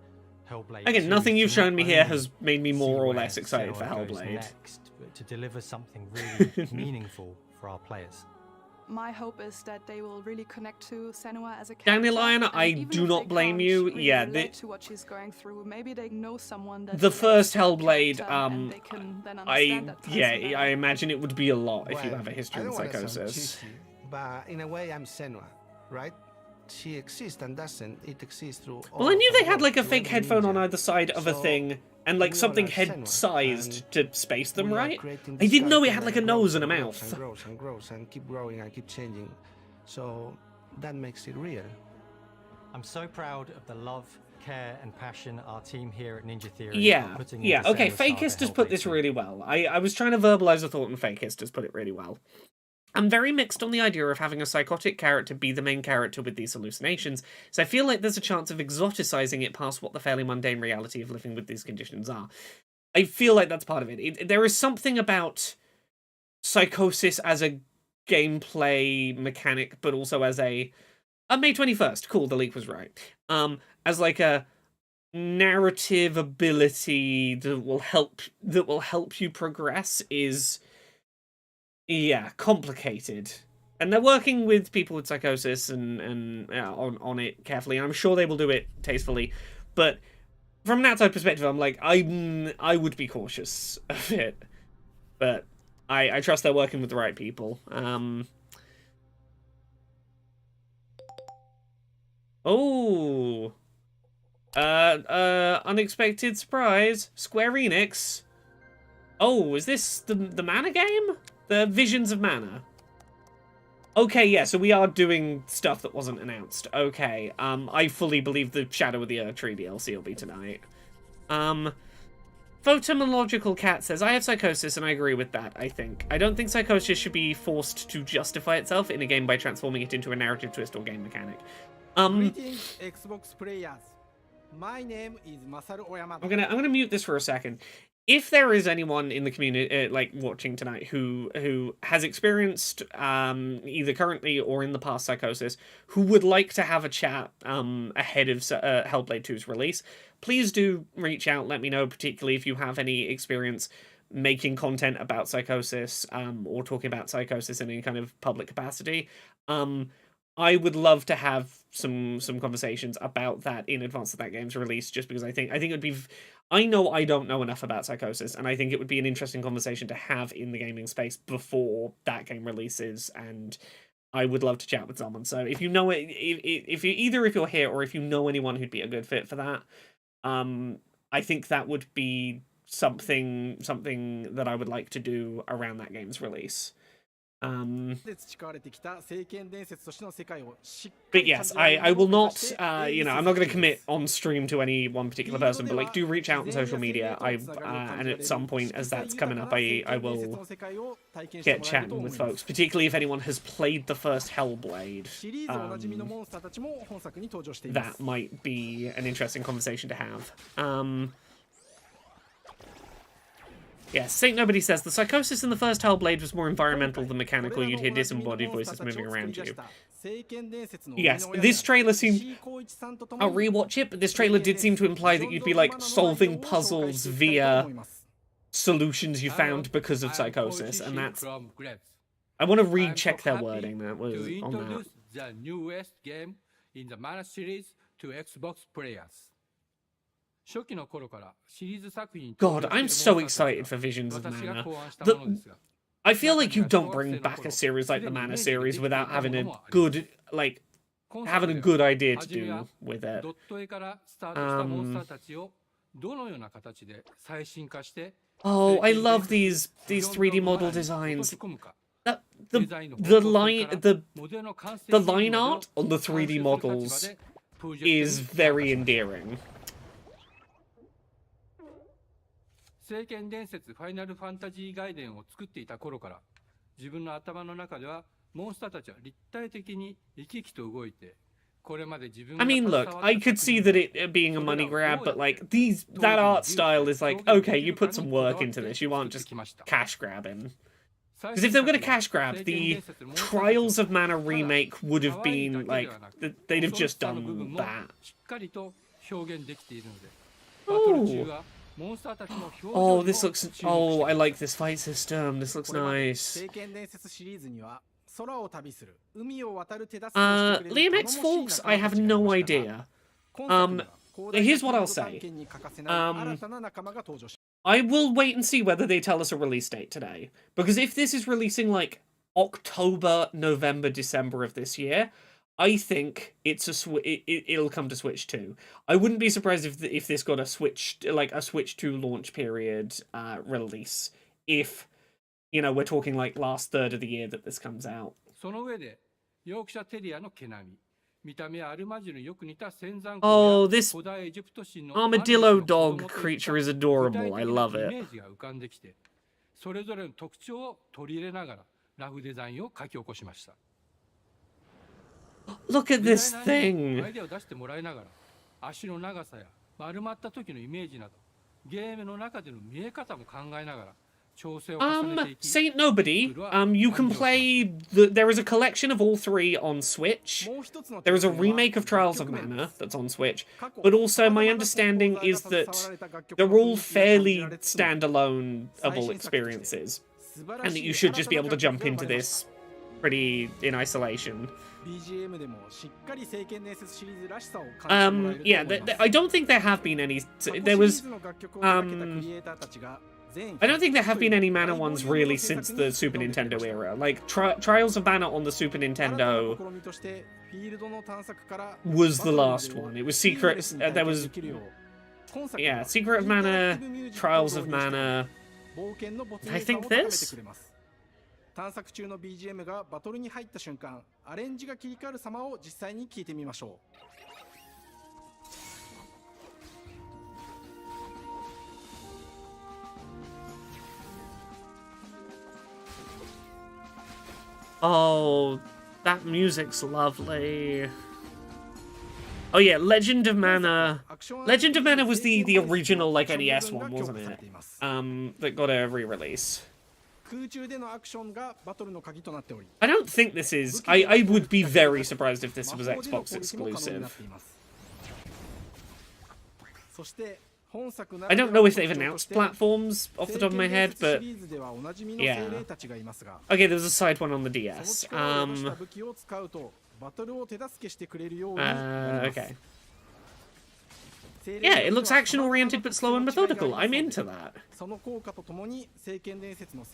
Hellblade. Again, nothing you've shown me here has made me more or less excited for Hellblade. Next, but to deliver something really meaningful for our players. My hope is that they will really connect to Senua as a character. Dandelion, I do not blame you. Really yeah, to what she's going through. Maybe they know someone that the first Hellblade, I imagine it would be a lot if you have a history in psychosis. Cheesy, but in a way, I'm Senua, right? She exists and doesn't. It exists through. Well, I knew they had like a fake headphone on either side of a thing, and like something head-sized to space them, right? I didn't know it had like a nose and a mouth. And grows and grows and keep growing and keep changing. So that makes it real. I'm so proud of the love, care, and passion our team here at Ninja Theory Yeah, are putting yeah. into Okay, Senua's Saga Fakist has put Hellblade this 2. really well. I was trying to verbalize a thought, and Fakist has put it really well. I'm very mixed on the idea of having a psychotic character be the main character with these hallucinations, so I feel like there's a chance of exoticizing it past what the fairly mundane reality of living with these conditions are. I feel like that's part of it. There is something about psychosis as a gameplay mechanic, but also as a May 21st, cool, the leak was right. As like a narrative ability that will help you progress is... yeah, complicated. And they're working with people with psychosis and on it carefully. And I'm sure they will do it tastefully. But from an outside perspective, I'm like, I would be cautious of it. But I trust they're working with the right people. Unexpected surprise. Square Enix. Oh, is this the Mana game? The Visions of Mana. Okay, yeah, so we are doing stuff that wasn't announced. Okay, I fully believe the Shadow of the Earth Tree DLC will be tonight. Photomological Cat says, I have psychosis and I agree with that, I think. I don't think psychosis should be forced to justify itself in a game by transforming it into a narrative twist or game mechanic. Greetings, Xbox players. My name is Masaru Oyamada. I'm gonna mute this for a second. if there is anyone in the community, like watching tonight, who has experienced either currently or in the past Psychosis, who would like to have a chat ahead of Hellblade 2's release, please do reach out. Let me know, particularly if you have any experience making content about Psychosis or talking about Psychosis in any kind of public capacity. I would love to have some conversations about that in advance of that game's release, just because I think it would be. I know I don't know enough about Psychosis, and I think it would be an interesting conversation to have in the gaming space before that game releases, and I would love to chat with someone. So if you know it, if you're here or if you know anyone who'd be a good fit for that, I think that would be something that I would like to do around that game's release. But yes, I will not, I'm not going to commit on stream to any one particular person, but like, do reach out on social media. And at some point as that's coming up, I will get chatting with folks, particularly if anyone has played the first Hellblade. That might be an interesting conversation to have. Yes, Saint Nobody says, the Psychosis in the first Hellblade was more environmental than mechanical. You'd hear disembodied voices moving around you. Yes, this trailer seemed... I'll rewatch it, but this trailer did seem to imply that you'd be, like, solving puzzles via solutions you found because of Psychosis, and that's... I want to recheck their wording that was on that. The newest game in the Mana series to Xbox players. God, I'm so excited for Visions of Mana. I feel like you don't bring back a series like the Mana series without having a good, like, having a good idea to do with it. Oh, I love these 3D model designs. The line art on the 3D models is very endearing. 聖剣伝説ファイナルファンタジー外伝を作っていた頃から自分の頭の中ではモンスターたちは立体的に生き生きと動いて I mean, look, I could see that it being a money grab, but like that art style is like, okay, you put some work into this. You aren't just cash grabbing. Because if they were going to cash grab, the Trials of Mana remake would have been like, they'd have just done that. Ooh. Oh, this looks... Oh, I like this fight system. This looks nice. Liam X Forks, I have no idea. Here's what I'll say. I will wait and see whether they tell us a release date today. Because if this is releasing, like, October, November, December of this year... I think it's it'll come to Switch 2. I wouldn't be surprised if this got a Switch 2 launch period release. If, you know, we're talking like last third of the year that this comes out. Oh, this armadillo dog creature is adorable. I love it. Look at this thing! Saint Nobody, you can play... There is a collection of all three on Switch. There is a remake of Trials of Mana that's on Switch. But also, my understanding is that they're all fairly standalone-able experiences. And that you should just be able to jump into this pretty in isolation. Yeah, I don't think there have been any... There was... I don't think there have been any Mana ones really since the Super Nintendo era. Like, Trials of Mana on the Super Nintendo was the last one. It was Secret... there was... Yeah, Secret of Mana, Trials of Mana... I think this? 探索中の BGM がバトルに入った瞬間、アレンジが切り替わる様を実際に聞いてみましょう。Oh, that music's lovely. Oh yeah, Legend of Mana. Legend of Mana was the original like NES one, wasn't it? That got a re-release. I don't think this is. I would be very surprised if this was Xbox exclusive. I don't know if they've announced platforms off the top of my head, but yeah. Okay, there's a side one on the DS. Okay. Yeah, it looks action-oriented but slow and methodical. I'm into that.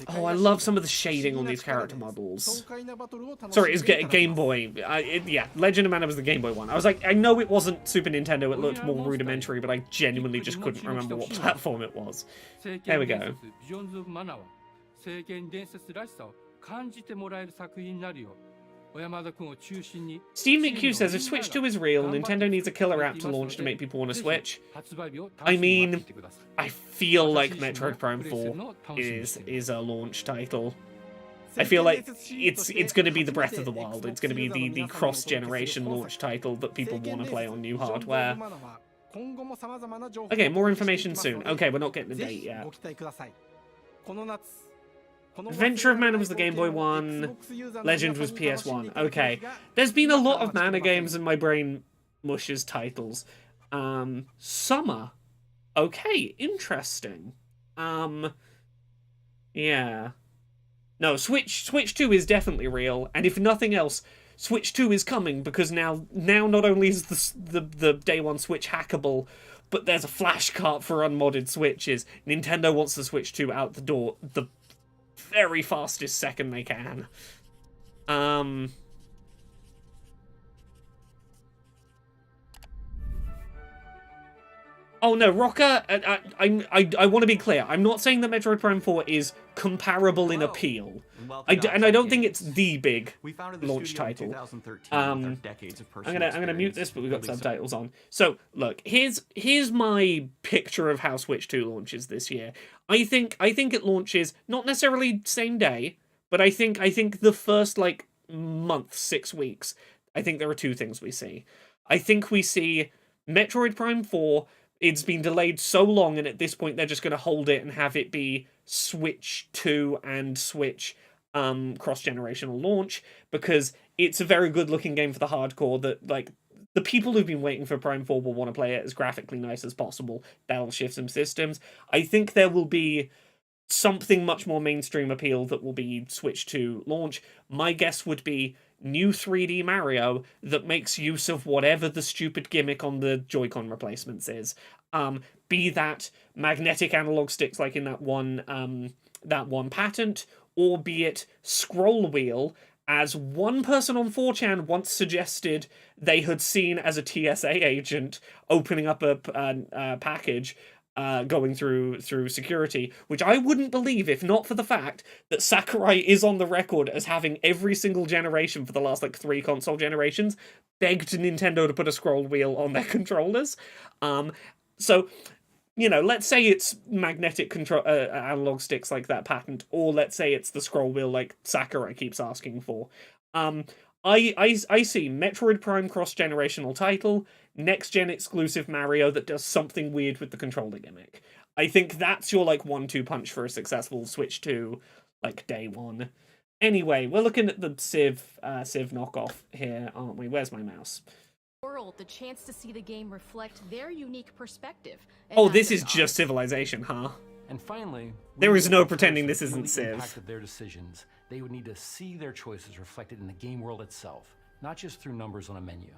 Oh, I love some of the shading on these character models. Sorry, it's Game Boy. Yeah, Legend of Mana was the Game Boy one. I was like, I know it wasn't Super Nintendo, it looked more rudimentary, but I genuinely just couldn't remember what platform it was. There we go. Steve McHugh says, if Switch 2 is real, Nintendo needs a killer app to launch to make people want to Switch. I mean, I feel like Metroid Prime 4 is a launch title. I feel like it's going to be the Breath of the Wild. It's going to be the cross-generation launch title that people want to play on new hardware. Okay, more information soon. Okay, we're not getting a date yet. Adventure of Mana was the Game Boy one. Legend was PS1. Okay. There's been a lot of Mana games and my brain mushes titles. Summer. Okay, interesting. Yeah. No, Switch 2 is definitely real, and if nothing else, Switch 2 is coming because now not only is the day one Switch hackable, but there's a flash cart for unmodded Switches. Nintendo wants the Switch 2 out the door the very fastest second they can. Oh no, Rocker, I want to be clear. I'm not saying that Metroid Prime 4 is comparable in appeal. And I don't think it's the big launch title. I'm gonna mute this, but we've got subtitles on. So look, here's my picture of how Switch 2 launches this year. I think it launches not necessarily same day, but I think the first like month, 6 weeks, I think there are two things we see. I think we see Metroid Prime 4. It's been delayed so long, and at this point they're just going to hold it and have it be Switch 2 and Switch cross-generational launch, because it's a very good-looking game for the hardcore that, like, the people who've been waiting for Prime 4 will want to play it as graphically nice as possible. That'll shift some systems. I think there will be something much more mainstream appeal that will be Switch 2 launch. My guess would be new 3D Mario that makes use of whatever the stupid gimmick on the Joy-Con replacements is. Be that magnetic analog sticks like in that one patent, or be it scroll wheel, as one person on 4chan once suggested they had seen as a TSA agent opening up a package going through security, which I wouldn't believe if not for the fact that Sakurai is on the record as having every single generation for the last like 3 console generations begged Nintendo to put a scroll wheel on their controllers. So, you know, let's say it's magnetic analog sticks like that patent, or let's say it's the scroll wheel like Sakurai keeps asking for. I see Metroid Prime cross-generational title, next-gen exclusive Mario that does something weird with the controller gimmick. I think that's your, like, 1-2 punch for a successful Switch 2, like, day one. Anyway, we're looking at the Civ knockoff here, aren't we? Where's my mouse? World the chance to see the game reflect their unique perspective. Oh, this is just Civilization, huh? And finally, there is no pretending this isn't Civ. Impacted their decisions. They would need to see their choices reflected in the game world itself, not just through numbers on a menu.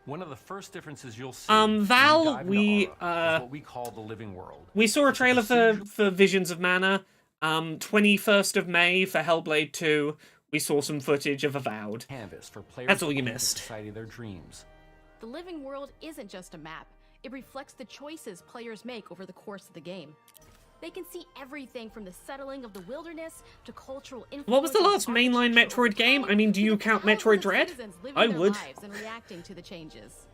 One of the first differences you'll see Val, is what we call the living world. We saw a trailer for Visions of Mana. 21st of May for Hellblade 2. We saw some footage of Avowed. Canvas for players. That's all you missed. Society their dreams. The living world isn't just a map. It reflects the choices players make over the course of the game. They can see everything from the settling of the wilderness to cultural influence. What was the last mainline Metroid game? I mean, do you count Metroid Dread? I would. And reacting to the changes.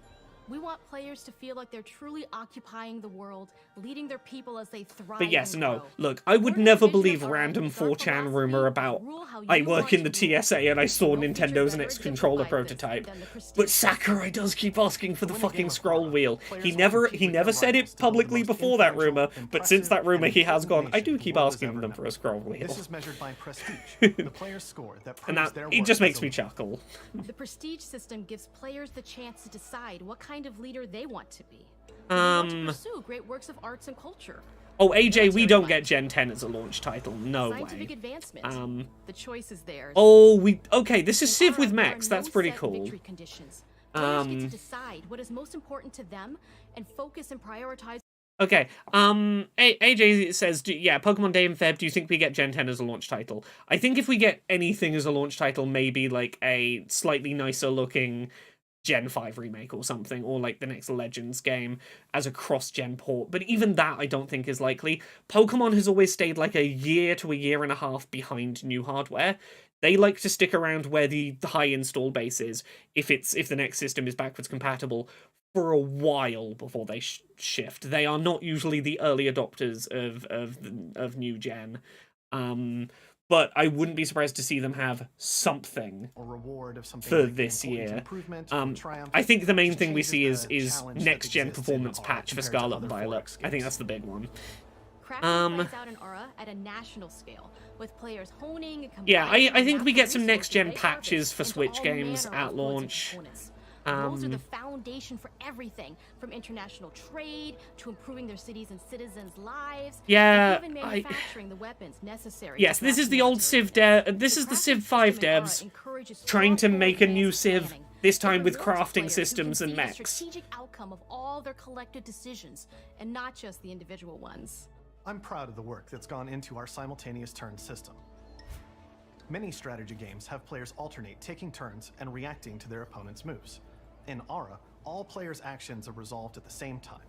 We want players to feel like they're truly occupying the world, leading their people as they thrive. But yes, and no, grow. look, I would never believe random 4chan rumor about I work in the TSA and I saw Nintendo's next controller prototype. But Sakurai does keep asking for the fucking scroll wheel. He never said it publicly before that rumor, but since that rumor he has gone, I do keep asking them for a scroll wheel. This is measured by prestige, the player's score that proves And that, their it worth just makes as a me chuckle. The prestige system gives players the chance to decide what kind of leader they want to be. To pursue great works of arts and culture. Oh, AJ, we don't get Gen 10 as a launch title. No Scientific way. advancement. The choice is theirs. Oh, okay, this is Civ with mechs. That's pretty cool. Players get to decide what is most important to them and focus and prioritize. Okay, AJ says, yeah, Pokemon Day in Feb, do you think we get Gen 10 as a launch title? I think if we get anything as a launch title, maybe like a slightly nicer looking Gen 5 remake or something, or like the next Legends game as a cross-gen port, but even that I don't think is likely. Pokemon has always stayed like a year to a year and a half behind new hardware. They like to stick around where the high install base is, if the next system is backwards compatible, for a while before they shift. They are not usually the early adopters of new gen. But I wouldn't be surprised to see them have something for this year. I think the main thing we see is next-gen performance patch for Scarlet and Violet. I think that's the big one. Crafting plays out in Aura at a national scale, with players honing and yeah, I think combining we get some natural next-gen resources patches for into Switch all games manner at of modes and launch. components. Those are the foundation for everything, from international trade to improving their cities and citizens' lives. Yeah, and even manufacturing the weapons necessary. Yes, this is the old Civ this is the Civ 5 devs trying to make a new Civ, this time with crafting systems and mechs. Strategic outcome of all their collective decisions, and not just the individual ones. I'm proud of the work that's gone into our simultaneous turn system. Many strategy games have players alternate taking turns and reacting to their opponent's moves. In Aura, all players' actions are resolved at the same time.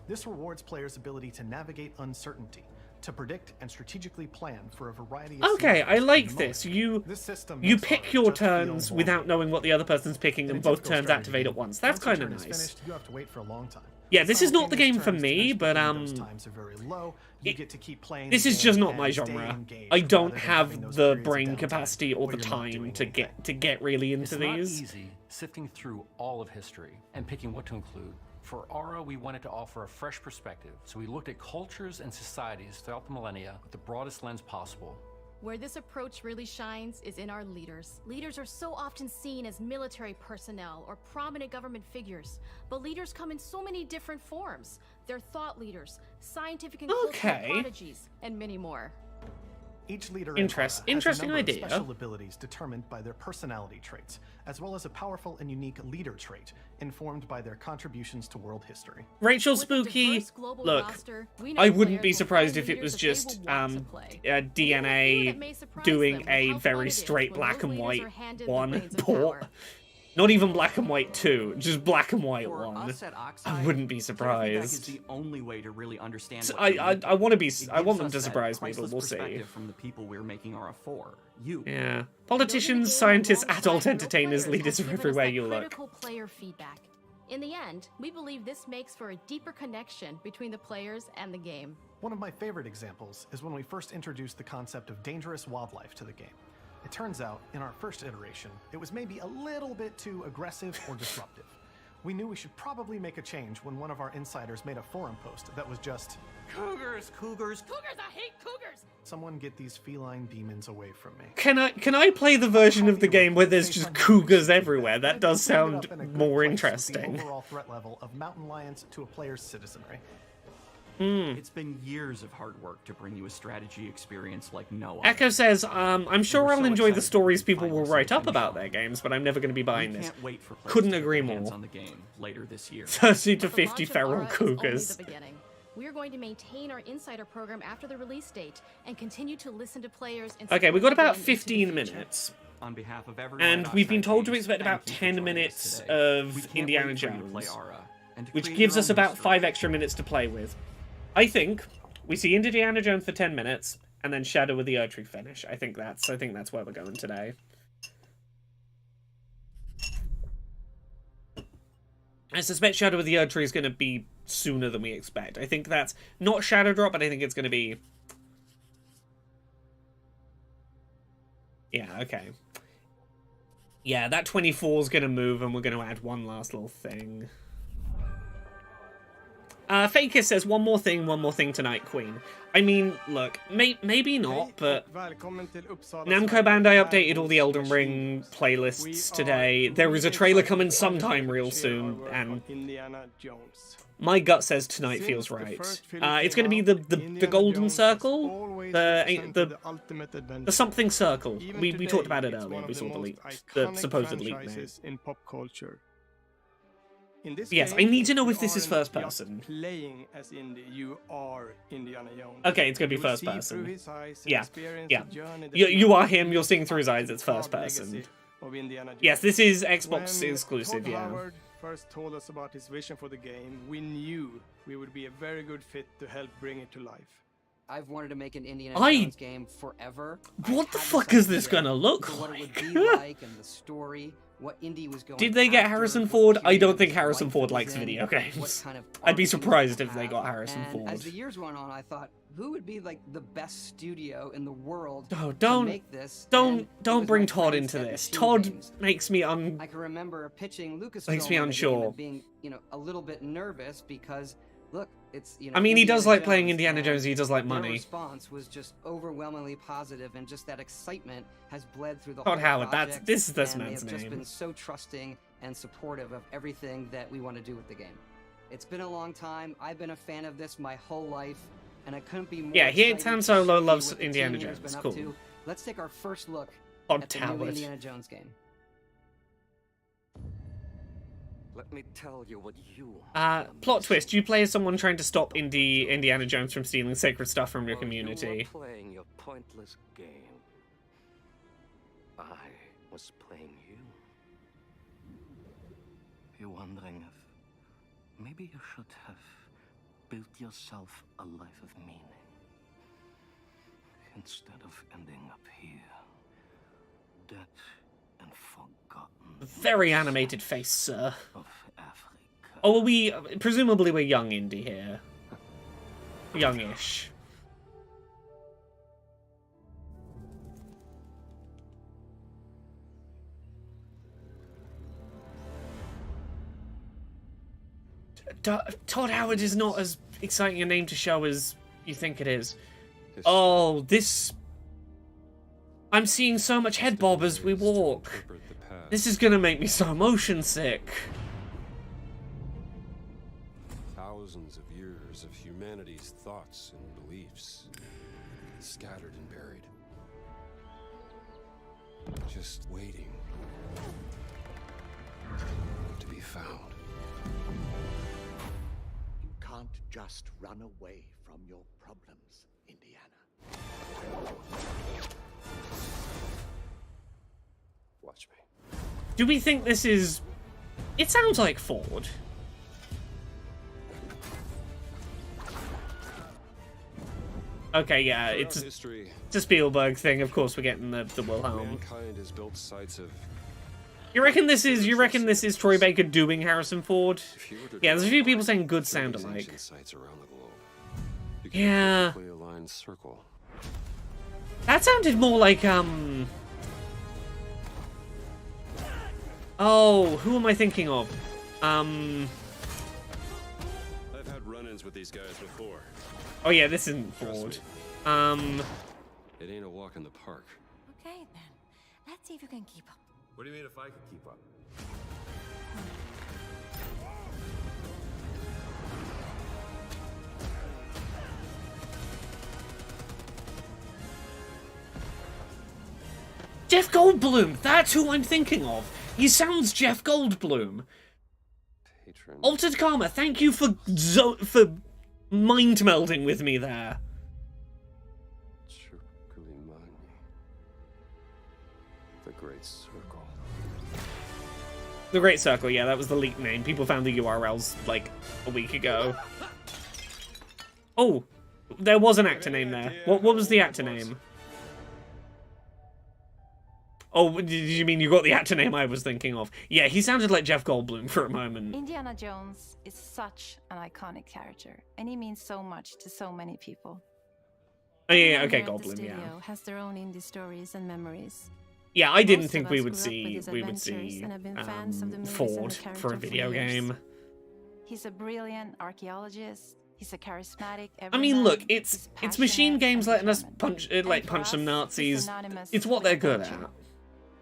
This rewards players' ability to navigate uncertainty, to predict and strategically plan for a variety of Okay, I like this. This system You makes pick Aura your just feel turns more without real. knowing what the other person's picking, In and a both typical turns strategy activate game, at once. That's once your kind of turn is nice. finished, you have to wait for a long time. Yeah, this is not the game Simultaneous for turns me, tend to but be those times are very low. You get to keep playing this the is game just not and my stay genre. engaged I don't rather than have having those the periods of brain downtime capacity or where the you're not time doing to get really into It's not these. easy sifting through all of history and picking what to include. For Aura, we wanted to offer a fresh perspective, so we looked at cultures and societies throughout the millennia with the broadest lens possible. Where this approach really shines is in our leaders. Leaders are so often seen as military personnel or prominent government figures, but leaders come in so many different forms. They're thought leaders, scientific and cultural prodigies, and many more. Each leader in Aura has interesting a number idea. of special abilities determined by their personality traits, as well as a powerful and unique leader trait informed by their contributions to world history. Rachel Spooky, look, I wouldn't be surprised if it was just DNA doing a very straight black and white one port. Not even black and white 2, just black and white 1. I wouldn't be surprised. It's the only way to really understand. So what I want them to that surprise me, but priceless we'll see. perspective from the people we're making Aura for. You. Yeah. Politicians, scientists, adult entertainers, leaders are everywhere you look. Critical player feedback. In the end, we believe this makes for a deeper connection between the players and the game. One of my favorite examples is when we first introduced the concept of dangerous wildlife to the game. It turns out, in our first iteration, it was maybe a little bit too aggressive or disruptive. We knew we should probably make a change when one of our insiders made a forum post that was just, Cougars, cougars, cougars, I hate cougars! Someone get these feline demons away from me. Can I play the version of the game where there's just cougars everywhere? That does sound more interesting. The overall threat level of mountain lions to a player's citizenry. It's been years of hard work to bring you a strategy experience like no other. Echo says, I'm sure I'll enjoy the stories people will write up about their games, but I'm never going to be buying this. Can't wait for players Couldn't to get agree their hands more. on the game later this year. 30 to But the 50 launch of feral Aura is cougars. only the beginning. We are going to maintain our insider program after the release date and continue to listen to players. And Okay, we've got about support them into the 15 future. minutes. On behalf of everyone And at we've been Outside told to Games, expect about thank you for 10 joining us minutes today. of We can't Indiana wait for you to play Jones, Aura, and to which create gives your us own about story. 5 extra minutes to play with. I think we see Indiana Jones for 10 minutes, and then Shadow of the Erdtree finish. I think that's where we're going today. I suspect Shadow of the Erdtree is going to be sooner than we expect. I think that's not Shadow Drop, but I think it's going to be... Yeah, okay. Yeah, that 24 is going to move, and we're going to add one last little thing. Fakir says, one more thing tonight, Queen. I mean, look, maybe not, but Namco Bandai updated all the Elden Ring playlists today. There is a trailer coming sometime real soon, and my gut says tonight feels right. It's going to be the Golden Circle, the something circle. We talked about it earlier. We saw the supposed leak name. Yes, I need to know if this is first person. Okay, it's gonna be first person. Yeah, yeah. You are him. You're seeing through his eyes. It's first person. Yes, this is Xbox exclusive. Yeah. First told us about his vision for the game, we knew we would be a very good fit to help bring it to life. I've wanted to make an Indiana Jones game forever. What the fuck is this gonna look like? What it would be like and the story. What Indy was going. Did they get Harrison Ford? I don't think Harrison Ford likes video games. I'd be surprised if they got Harrison Ford. As the years went on, I thought, who would be like the best studio in the world to don't make this? Don't bring Todd into this. Todd makes me I can remember pitching Lucasfilm makes me unsure. and being, a little bit nervous because look, it's I mean, he does like playing Indiana Jones. He does like money. Their response was just overwhelmingly positive, and just that excitement has bled through the Todd whole Howard. project, This man's and they've just name. been so trusting and supportive of everything that we want to do with the game. It's been a long time. I've been a fan of this my whole life, and I couldn't be more. Yeah, he excited Han to Solo show you loves what the Indiana team has Jones. been up Cool. to. Let's take our first look Todd at the new Howard. Indiana Jones game. Let me tell you what you Plot twist. You play as someone trying to stop Indiana Jones from stealing sacred stuff from your community. You were playing your pointless game. I was playing you. You're wondering if maybe you should have built yourself a life of meaning instead of ending up here, dead and forgotten. Very animated face, sir. Oh, presumably we're young Indy here. Youngish. Todd Howard is not as exciting a name to show as you think it is. Oh, this... I'm seeing so much head bob as we walk. This is gonna make me so motion sick. Thousands of years of humanity's thoughts and beliefs, scattered and buried. Just waiting to be found. You can't just run away from your problems, Indiana. Watch me. Do we think this is... It sounds like Ford. Okay, yeah, it's a Spielberg thing. Of course, we're getting the Wilhelm. Mankind has built sites of... You reckon this is Troy Baker doing Harrison Ford? Yeah, there's a few people saying good sound alike. Sites around the globe. Yeah. A line circle. That sounded more like oh, who am I thinking of? I've had run-ins with these guys before. Oh yeah, this isn't Ford. It ain't a walk in the park. Okay then, let's see if you can keep up. What do you mean if I could keep up? Jeff Goldblum! That's who I'm thinking of! He sounds Jeff Goldblum! Altered Karma, thank you for mind-melding with me there. The Great Circle. The Great Circle, yeah, that was the leak name. People found the URLs, like, a week ago. Oh! There was an actor name there. What was the actor name? Oh, did you mean you got the actor name I was thinking of? Yeah, he sounded like Jeff Goldblum for a moment. Indiana Jones is such an iconic character, and he means so much to so many people. Oh, yeah, okay, Everyone here at the Goldblum, yeah. studio has their own indie stories and memories. Yeah, I didn't Most think of we us would grew up with see his adventures and have been fans of the movies and Ford the for a character video years. game. He's a brilliant archaeologist. He's a charismatic. I mean, look, everyman. it's He's machine passionate games and letting us determined. punch some He's Nazis. synonymous It's what with they're good adventure. at.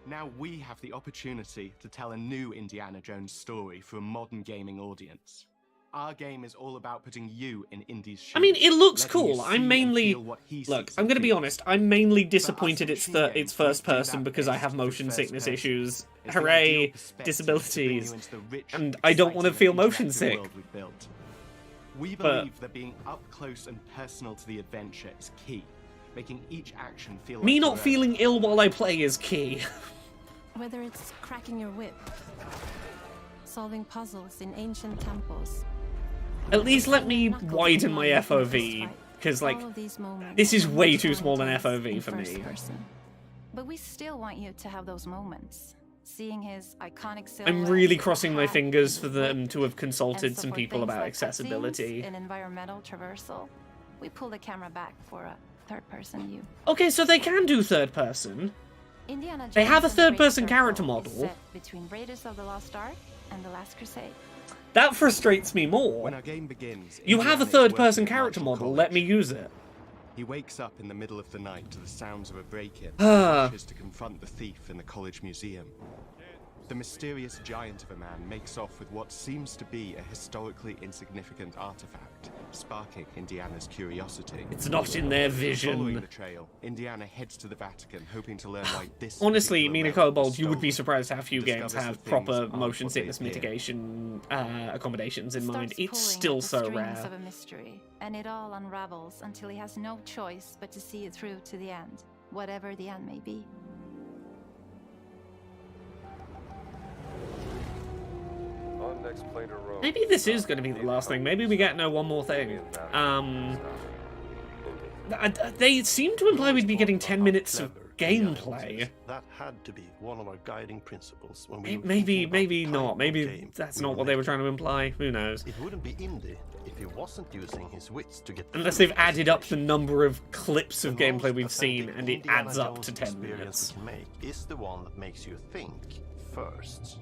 Now we have the opportunity to tell a new Indiana Jones story for a modern gaming audience. Our game is all about putting you in Indy's shoes. I mean, it looks letting you cool. see I'm and mainly feel what he look. sees I'm and gonna be feels. honest. I'm mainly disappointed it's machine it's games first don't do person that because I best have to motion first sickness person. issues. It's the Hooray, ideal perspective to bring disabilities, you into the rich, and I don't want to feel exciting, motion interactive sick. world we've built. We But- believe that being up close and personal to the adventure is key, making each action feel Me like not your own. feeling ill while I play is key. Whether it's cracking your whip, solving puzzles in ancient temples. At least let me widen my FOV, because like this is way too small an FOV for me. But we still want you to have those moments. Seeing his iconic silhouette. I'm really crossing my hat, fingers for whip, them to have and consulted so some for people things about like accessibility. cutscenes and environmental traversal, we pull the camera back for a third-person view. Okay, so they can do third person. Indiana They Jones have a and the Great third-person Circle character is model. set between Raiders of the Lost Ark and The Last Crusade. That frustrates me more. When our game begins, You have a Indiana is third-person working at character Marshall model. Let College. me use it. He wakes up in the middle of the night to the sounds of a break-in Ah. and rushes to confront the thief in the college museum. The mysterious giant of a man makes off with what seems to be a historically insignificant artifact, sparking Indiana's curiosity. It's not in their Following vision. the trail, Indiana heads to the Vatican, hoping to learn why this Honestly, particular Mina relic was Kobold, you would be stolen. surprised how few games Discovers have that things proper aren't motion what they sickness appear. mitigation accommodations in mind. Starts It's pulling still at the so strings rare. of a mystery, and it all unravels until he has no choice but to see it through to the end, whatever the end may be. Maybe this is going to be the last thing. Maybe we get one more thing. They seem to imply we'd be getting 10 minutes of gameplay. That had to be one of our guiding principles when we were Maybe, thinking about maybe the not. type of Maybe game that's we not were what they were making. trying to imply. Who knows? It wouldn't be indie if he wasn't using his wits to get the Unless full they've added up the number of clips of The gameplay most we've seen, authentic and it Indiana adds up Jones to 10 experience minutes. we can make is the one that makes you think first.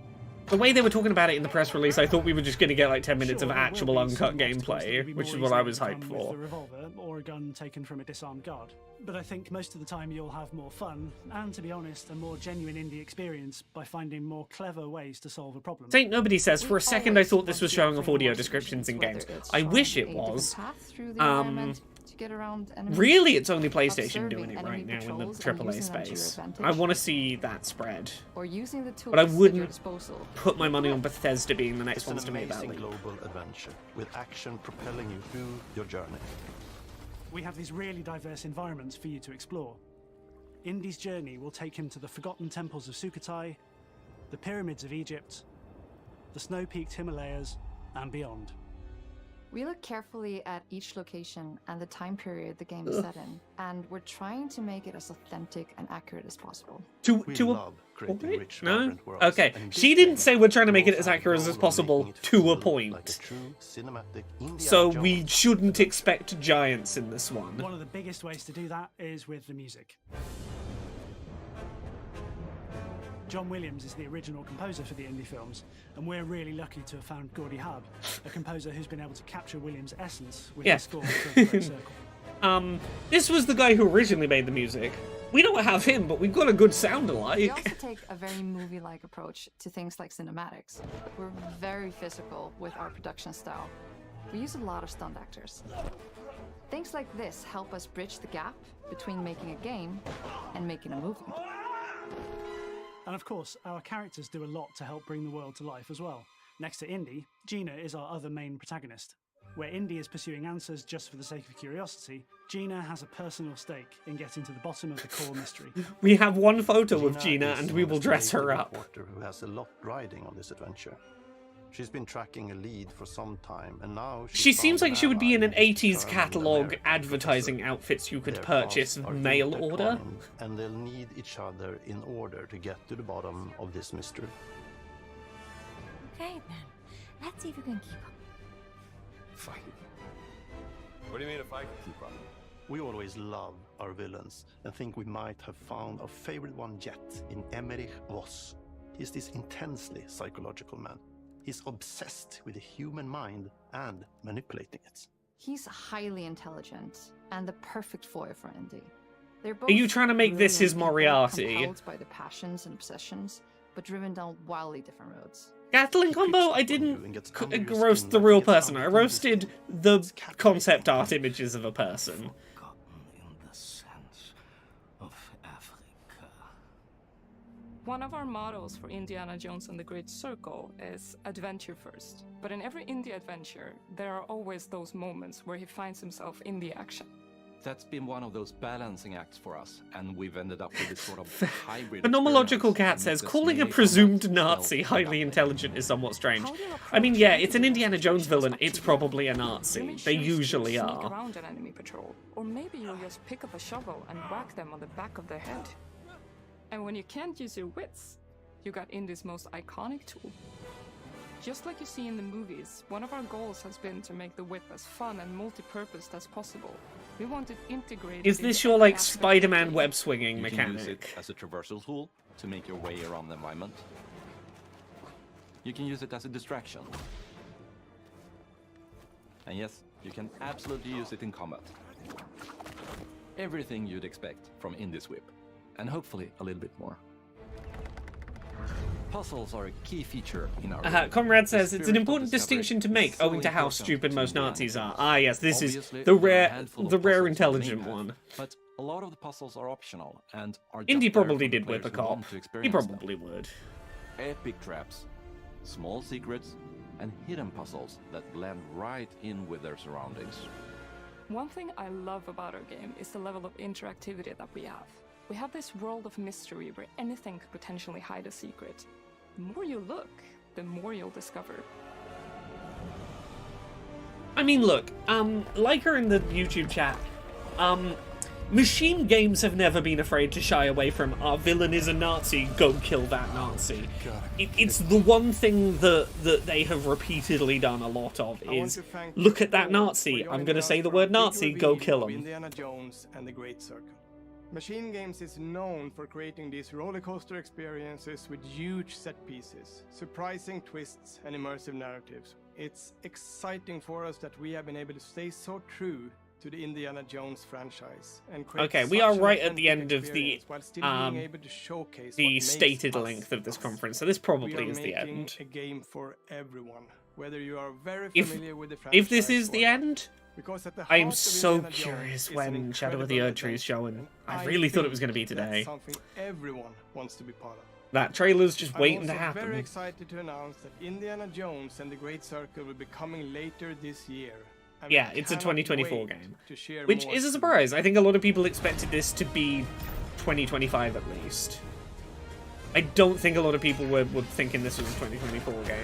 The way they were talking about it in the press release, I thought we were just going to get like 10 minutes of actual uncut gameplay, which is what I was hyped With for. a revolver or a gun taken from a disarmed guard. But I think most of the time you'll have more fun, and to be honest, a more genuine indie experience by finding more clever ways to solve a problem. Saint Nobody says, for a second I thought this was showing off audio descriptions in games. I wish it was. Really, it's only PlayStation doing it right now in the AAA space. I want to see that spread. Or using the tools But I at your wouldn't disposal. put my money on Bethesda being the next It's an ones to make that amazing leap. global adventure with action propelling you through your journey. We have these really diverse environments for you to explore. Indy's journey will take him to the forgotten temples of Sukhothai, the pyramids of Egypt, the snow-peaked Himalayas, and beyond. We look carefully at each location and the time period the game is Ugh. set in, and we're trying to make it as authentic and accurate as possible. No? Okay. She didn't say we're trying to make it as accurate as possible to a point. So we shouldn't expect giants in this one. One of the biggest ways to do that is with the music. John Williams is the original composer for the indie films, and we're really lucky to have found Gordy Hub, a composer who's been able to capture Williams' essence with Yeah. his score for The Great Circle. This was the guy who originally made the music. We don't have him, but we've got a good sound We alike. also take a very movie-like approach to things like cinematics. We're very physical with our production style. We use a lot of stunt actors. Things like this help us bridge the gap between making a game and making a movie. And of course, our characters do a lot to help bring the world to life as well. Next to Indy, Gina is our other main protagonist. Where Indy is pursuing answers just for the sake of curiosity, Gina has a personal stake in getting to the bottom of the core mystery. We have one photo of Gina is and we will dress her a up. reporter who has a lot riding on this adventure. She's been tracking a lead for some time, and now She found seems like an she would be in ally an who's 80s determined catalogue American advertising professor. outfits you could Their purchase paths are mail order. intertwined, and they'll need each other in order to get to the bottom of this mystery. Okay, then. Let's see if you can keep up. Fight. What do you mean if I can keep up? We always love our villains and think we might have found our favorite one yet in Emmerich Voss. He's this intensely psychological man. He's obsessed with the human mind and manipulating it. He's highly intelligent and the perfect foil for Indy. They're both Are you trying to make this his brilliant people, Moriarty? compelled by their passions and obsessions, but driven down wildly different roads. Gatling combo, I didn't roast the real person. I roasted the concept art images of a person. One of our mottos for Indiana Jones and the Great Circle is adventure first. But in every indie adventure, there are always those moments where he finds himself in the action. That's been one of those balancing acts for us, and we've ended up with this sort of hybrid. Phenomenological Cat says, calling a presumed Nazi highly intelligent is somewhat strange. I mean, yeah, it's an Indiana Jones villain, it's probably a Nazi. They usually Sneak are. around an enemy patrol, or maybe you'll just pick up a shovel and whack them on the back of their head. And when you can't use your wits, you got Indy's most iconic tool. Just like you see in the movies, one of our goals has been to make the whip as fun and multi-purposed as possible. We want it integrated. Is this into your, every like, aspect of Spider-Man the game. web swinging You can use it mechanic? as a traversal tool to make your way around the environment. You can use it as a distraction. And yes, you can absolutely use it in combat. Everything you'd expect from Indy's whip. And hopefully a little bit more. Puzzles are a key feature in our Conrad says, it's an important distinction to make, owing to how stupid most Nazis are. Ah, yes, this is the rare intelligent one. But a lot of the puzzles are optional and are just Indy there probably for the did whip a players who want cop. to He experience probably would. Epic traps, small secrets, and hidden puzzles that blend right in with their surroundings. One thing I love about our game is the level of interactivity that we have. We have this world of mystery where anything could potentially hide a secret. The more you look, the more you'll discover. I mean, look, like her in the YouTube chat, machine games have never been afraid to shy away from, our villain is a Nazi, go kill that Nazi. It's the one thing that they have repeatedly done a lot of is, look at that Nazi, I'm gonna say the word Nazi, go kill him. Indiana Jones and the Great Circle. Machine Games is known for creating these rollercoaster experiences with huge set pieces, surprising twists, and immersive narratives. It's exciting for us that we have been able to stay so true to the Indiana Jones franchise and create Okay, we such are an right at the authentic end of experience while still being able to showcase the what makes stated us length of this us. conference, so this We probably are is the making end. a game for everyone, whether you are very If familiar with the franchise if this is or the not. end, Because at the I am heart of so Indiana Jones curious is an when Shadow of the incredible Erdtree is showing. I I really thought it think was going to be that's today. something everyone wants to be part of. That trailer's just I'm waiting to also happen. very excited to announce that Indiana Jones and the Great Circle will be coming later this year. and Yeah, we it's a cannot 2024 wait game, to share which more is a soon. surprise. I think a lot of people expected this to be 2025 at least. I don't think a lot of people were thinking this was a 2024 game.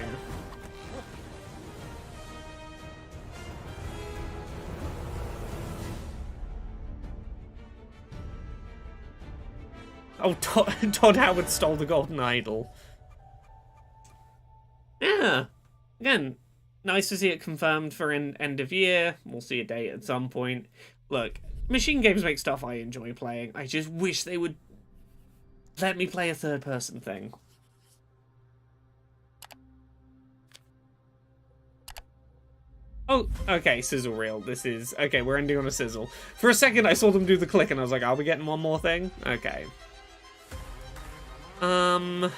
Oh, Todd Howard stole the golden idol. Yeah. Again, nice to see it confirmed for end of year. We'll see a date at some point. Look, machine games make stuff I enjoy playing. I just wish they would let me play a third-person thing. Oh, okay, sizzle reel. This is... Okay, we're ending on a sizzle. For a second, I saw them do the click, and I was like, are we getting one more thing? Okay. Should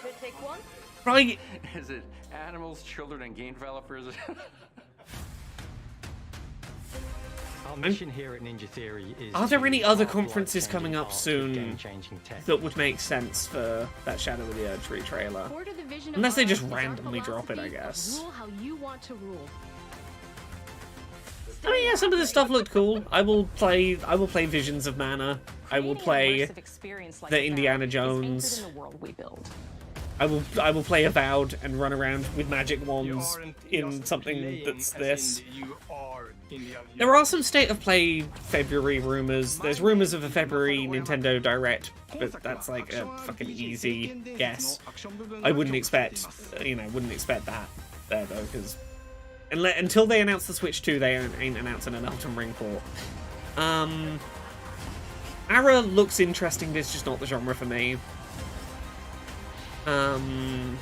I take one? Right. Is it animals, children, and game developers? Our mission here at Ninja Theory is Are there to any other art conferences life-changing coming up art with soon game-changing tech. that would make sense for that Shadow of the Erdtree trailer? Core to the vision of Unless they art just is our randomly drop it, I philosophy of guess. Rule how you want to rule. I mean, yeah, some of this stuff looked cool. I will play Visions of Mana. I will play the Indiana Jones. I will play Avowed and run around with magic wands in something that's this. There are some State of Play February rumors. There's rumors of a February Nintendo Direct, but that's like a fucking easy guess. I wouldn't expect, wouldn't expect that there though, because until they announce the Switch 2, they ain't announcing an Elden Ring port. Ara looks interesting, but it's just not the genre for me. I'm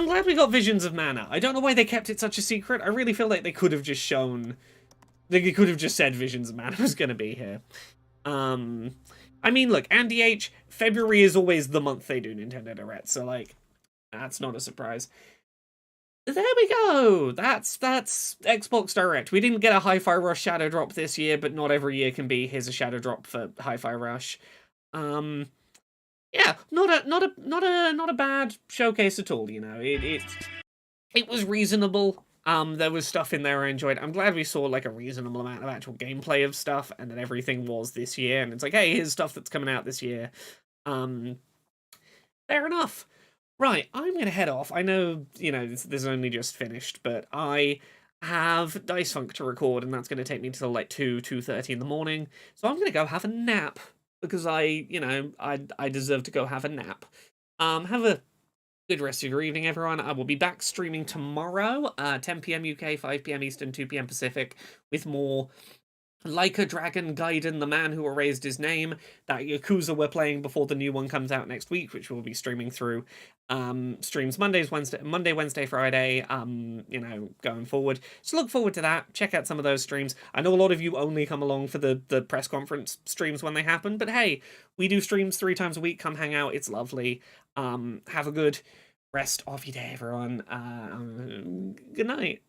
glad we got Visions of Mana. I don't know why they kept it such a secret. I really feel like they could have just shown... They could have just said Visions of Mana was going to be here. I mean, look, Andy H, February is always the month they do Nintendo Direct, so, like, that's not a surprise. There we go! That's Xbox Direct. We didn't get a Hi-Fi Rush Shadow Drop this year, but not every year can be. Here's a Shadow Drop for Hi-Fi Rush. Yeah, not a bad showcase at all, you know. It was reasonable. There was stuff in there I enjoyed. I'm glad we saw like a reasonable amount of actual gameplay of stuff, and that everything was this year, and it's like, hey, here's stuff that's coming out this year. Fair enough. Right, I'm going to head off. I know, this is only just finished, but I have Dice Funk to record, and that's going to take me till like 2:30 in the morning. So I'm going to go have a nap, because I deserve to go have a nap. Have a good rest of your evening, everyone. I will be back streaming tomorrow, 10 PM UK, 5 PM Eastern, 2 PM Pacific, with more Like a Dragon Gaiden, The Man Who Erased His Name, that Yakuza we're playing before the new one comes out next week, which we'll be streaming through streams Monday, Wednesday, Friday, going forward. So look forward to that. Check out some of those streams. I know a lot of you only come along for the press conference streams when they happen, but hey, we do streams 3 times a week. Come hang out. It's lovely. Have a good rest of your day, everyone. Good night.